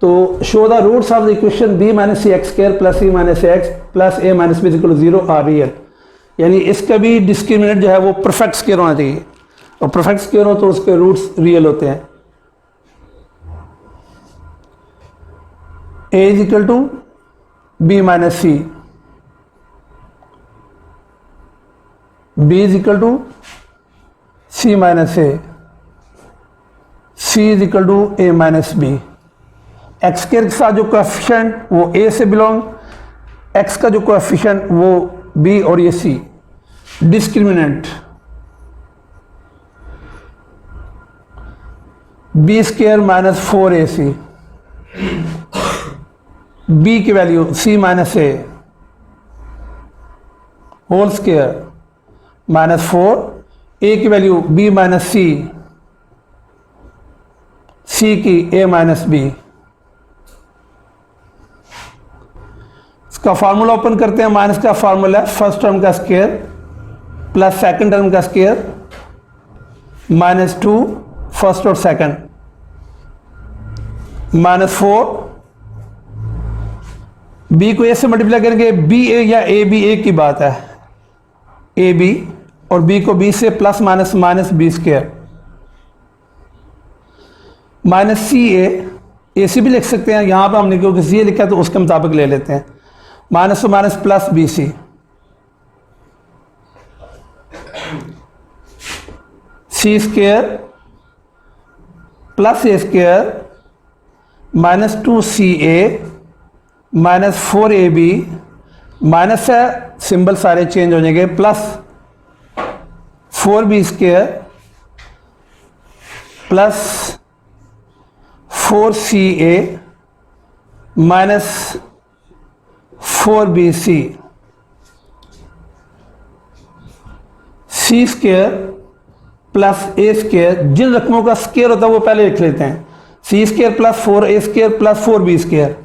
तो show the roots of the equation b minus C x square plus c minus X plus a minus b equal 0 are real. यानी इसका भी डिस्क्रिमिनेंट जो है वो परफेक्ट स्क्वायर होना चाहिए, और परफेक्ट स्क्वायर हो तो उसके रूट्स रियल होते हैं। a is equal to b minus C, b is equal to c minus A, c is equal to a minus B. X square के साथ जो कोएफिशिएंट वो a से बिलोंग, x का जो कोएफिशिएंट वो b और ये c। Discriminant b square minus 4ac, b की value c minus A whole square minus 4, a की value b minus C, c की a माइनस बी। इसका फार्मूला ओपन करते हैं। माइनस का फार्मूला है फर्स्ट टर्म का स्क्वायर प्लस सेकंड टर्म का स्क्वायर -2 फर्स्ट और सेकंड, -4 बी को ए से मल्टीप्लाई करेंगे, बी ए या ए बी ए की बात है, ए बी, और बी को बी से plus minus minus B square, minus C A A C भी लिख सकते हैं, यहाँ पर हमने क्योंकि सी लिखा है तो उसके मुताबिक ले लेते हैं। Minus two minus plus B C, C square plus A square minus two C A minus four A B, minus है सिंबल सारे चेंज हो जाएंगे, plus four B square plus four C A minus four B C, C square plus A square, जिन रकमों का square होता है वो पहले लिख लेते हैं, C square plus four A square plus four B square,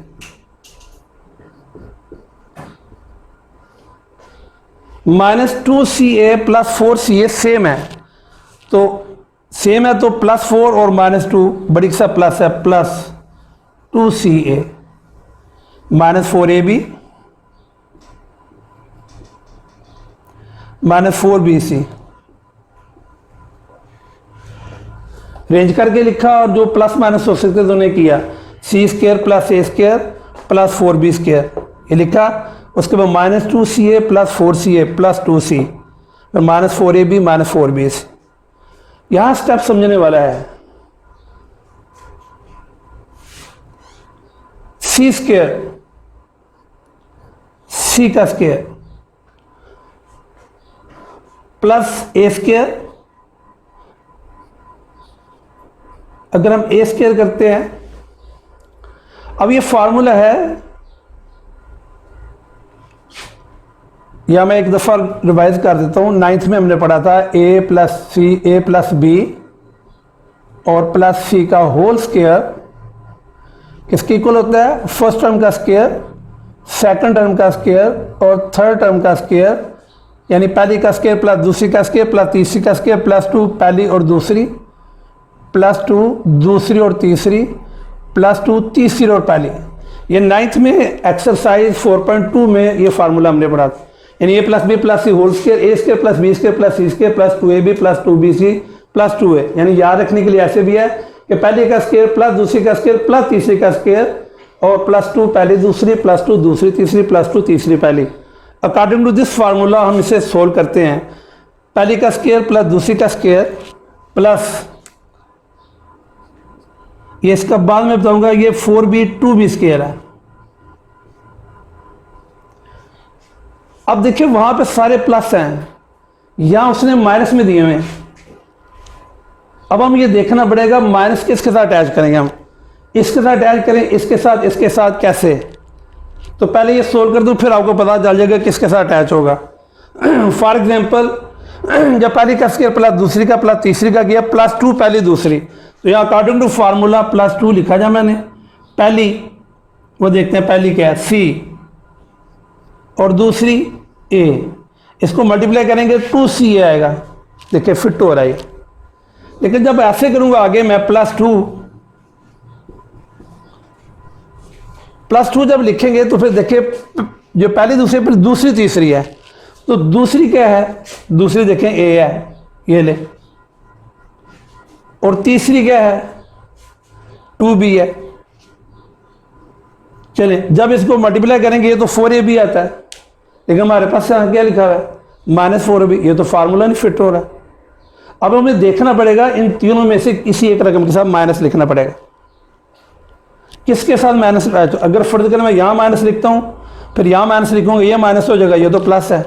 minus two C A plus four C A same है, तो सेम है तो प्लस फोर और माइनस टू बड़ी सा प्लस है, plus two C A minus four A B minus four B C, range करके लिखा और जो प्लस माइनस हो सकते थे उन्हें किया, C square plus A square plus four B square ये लिखा, उसके बाद माइनस टू सी ए प्लस फोर सी ए प्लस टू सी, फिर minus four A B minus four B C. यहां स्टेप समझने वाला है, सी स्क्वेयर, सी का स्क्वेयर प्लस ए स्क्वेयर, अगर हम ए स्क्वेयर करते हैं, अब ये फार्मूला है, या मैं एक दफ़ा रिवाइज कर देता हूँ। नाइन्थ में हमने पढ़ा था ए प्लस सी, ए प्लस बी और प्लस सी का होल स्क्वायर किसके इक्वल होता है, फर्स्ट टर्म का स्क्वायर, सेकंड टर्म का स्क्वायर और थर्ड टर्म का स्क्वायर, यानी पहली का स्क्वायर प्लस दूसरी का स्क्वायर प्लस तीसरी का स्क्वायर प्लस टू पहली और दूसरी प्लस टू दूसरी और तीसरी प्लस टू तीसरी और पहली। ये नाइन्थ में एक्सरसाइज 4.2 में ये फार्मूला हमने पढ़ा था, यानी A plus B plus C whole square, A square plus B square plus C square plus two A B plus two B C plus two A, यानी याद रखने के लिए ऐसे भी है कि पहले का स्क्वायर प्लस दूसरी का स्क्वायर प्लस तीसरी का स्क्वायर और प्लस टू पहली दूसरी प्लस टू दूसरी तीसरी प्लस टू तीसरी पहली। अकॉर्डिंग टू दिस फार्मूला हम इसे सोल्व करते हैं, पहली का स्क्वायर प्लस दूसरी का स्क्वायर प्लस ये इसका बाद में बताऊंगा, ये 4b 2b स्क्वायर है। अब देखिए वहां पे सारे प्लस हैं, यहां उसने माइनस में दिए हुए हैं। अब हम ये देखना पड़ेगा माइनस किसके साथ अटैच करेंगे, हम इसके साथ अटैच करें, इसके साथ कैसे, तो पहले ये सोल्व कर दूं फिर आपको पता चल जाएगा किसके साथ अटैच होगा। फॉर एग्जांपल जब पहली का स्क्वायर प्लस दूसरी का प्लस तीसरी का किया प्लस टू पहली दूसरी, तो यहाँ according to formula plus two लिखा जाए मैंने, पहली वो देखते हैं पहली क्या है सी और दूसरी ए, इसको मल्टीप्लाई करेंगे 2c आएगा, देखिए फिट हो रहा है। लेकिन जब ऐसे करूंगा आगे मैं प्लस टू जब लिखेंगे तो फिर देखिए जो पहली दूसरी फिर दूसरी तीसरी है, तो दूसरी क्या है, दूसरी देखें ए है ये ले, और तीसरी क्या है 2b है। चलें जब इसको मल्टीप्लाई करेंगे ये तो 4ab आता है, लेकिन हमारे पास यहाँ क्या लिखा हुआ है माइनस 4ab, ये तो फार्मूला नहीं फिट हो रहा। अब हमें देखना पड़ेगा इन तीनों में से किसी एक रकम के साथ माइनस लिखना पड़ेगा, किसके साथ माइनस। तो अगर फर्ज करें मैं यहाँ माइनस लिखता हूँ फिर यहाँ माइनस लिखूंगा, ये माइनस हो जाएगा, ये तो प्लस है,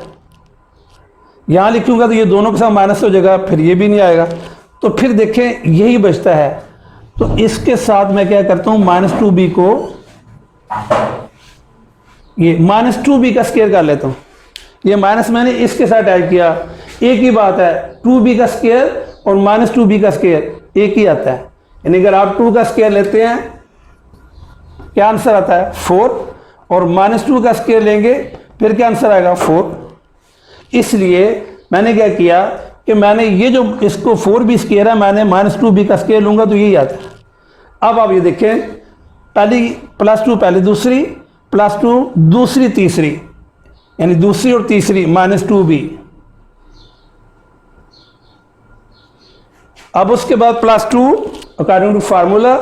यहाँ लिखूंगा तो ये दोनों के साथ माइनस हो जाएगा, फिर ये भी नहीं आएगा, तो फिर देखें यही बचता है। तो इसके साथ मैं क्या करता हूँ माइनस 2b को ये माइनस 2b का स्क्वायर कर लेता हूँ, ये माइनस मैंने इसके साथ ऐड किया, एक ही बात है 2b का स्क्वायर और माइनस 2b का स्क्वायर एक ही आता है, यानी अगर आप 2 का स्क्वायर लेते हैं क्या आंसर आता है 4, और माइनस 2 का स्क्वायर लेंगे फिर क्या आंसर आएगा 4। इसलिए मैंने क्या किया कि मैंने ये जो इसको 4b स्क्वायर है मैंने माइनस 2b का स्क्वायर लूंगा तो यही आता है। अब आप ये देखें पहली प्लस 2 पहली दूसरी प्लस 2 दूसरी तीसरी, यानी दूसरी और तीसरी माइनस 2b, अब उसके बाद प्लस 2 अकॉर्डिंग टू फार्मूला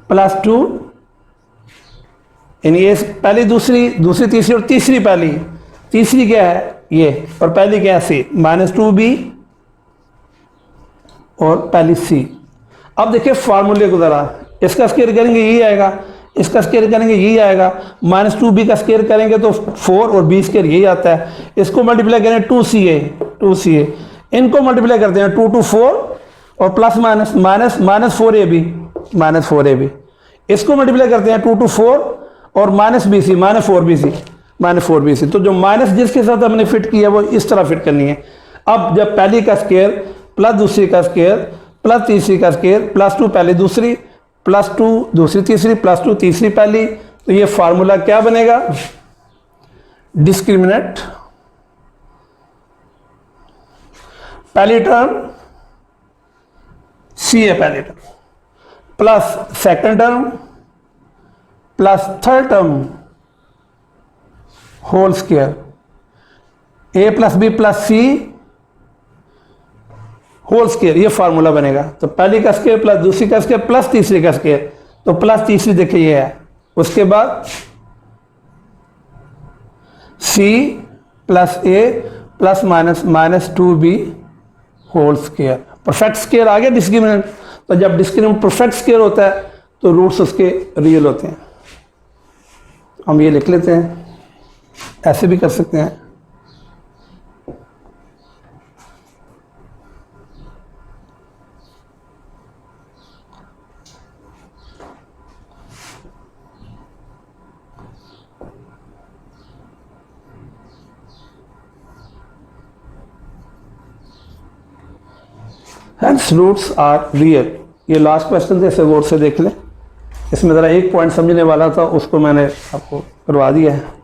+2 यानी ये पहली दूसरी दूसरी तीसरी और तीसरी पहली, तीसरी क्या है ये और पहली क्या है सी, -2b और पहली सी। अब देखिए फार्मूले को ज़रा, इसका स्क्वायर करेंगे यही आएगा, इसका स्क्वायर करेंगे यही आएगा, -2b का स्क्वायर करेंगे तो 4 और b स्क्वायर यही आता है। इसको मल्टीप्लाई करें 2ca, इनको मल्टीप्लाई करते हैं 2 to 4 और प्लस माइनस -4ab, इसको मल्टीप्लाई करते हैं 2 to 4 और -4bc, तो जो माइनस जिसके साथ हमने फिट किया वो इस तरह फिट करनी है। अब जब पहली का स्क्वायर प्लस दूसरी का स्क्वायर प्लस तीसरी का स्क्वायर +2 पहली दूसरी +2 दूसरी तीसरी +2 तीसरी पहली, तो ये फार्मूला क्या बनेगा, डिस्क्रिमिनेंट पहली टर्म सी है पहली term plus second term plus third term whole square a + b + c whole square, ये फार्मूला बनेगा। तो पहली का स्क्वायर प्लस दूसरी का स्क्वायर प्लस तीसरी का स्क्वायर, तो प्लस तीसरी देखिए ये है, उसके बाद c + a + -2b whole square, perfect square आ गया डिस्क्रिमिनेंट। तो जब डिस्क्रिमिनेंट परफेक्ट स्क्वायर होता है तो रूट्स उसके रियल होते हैं। हम ये लिख लेते हैं, ऐसे भी कर सकते हैं। Hence roots are real। ये लास्ट क्वेश्चन थे, इसे गौर से देख लें। इसमें ज़रा एक पॉइंट समझने वाला था, उसको मैंने आपको करवा दिया है।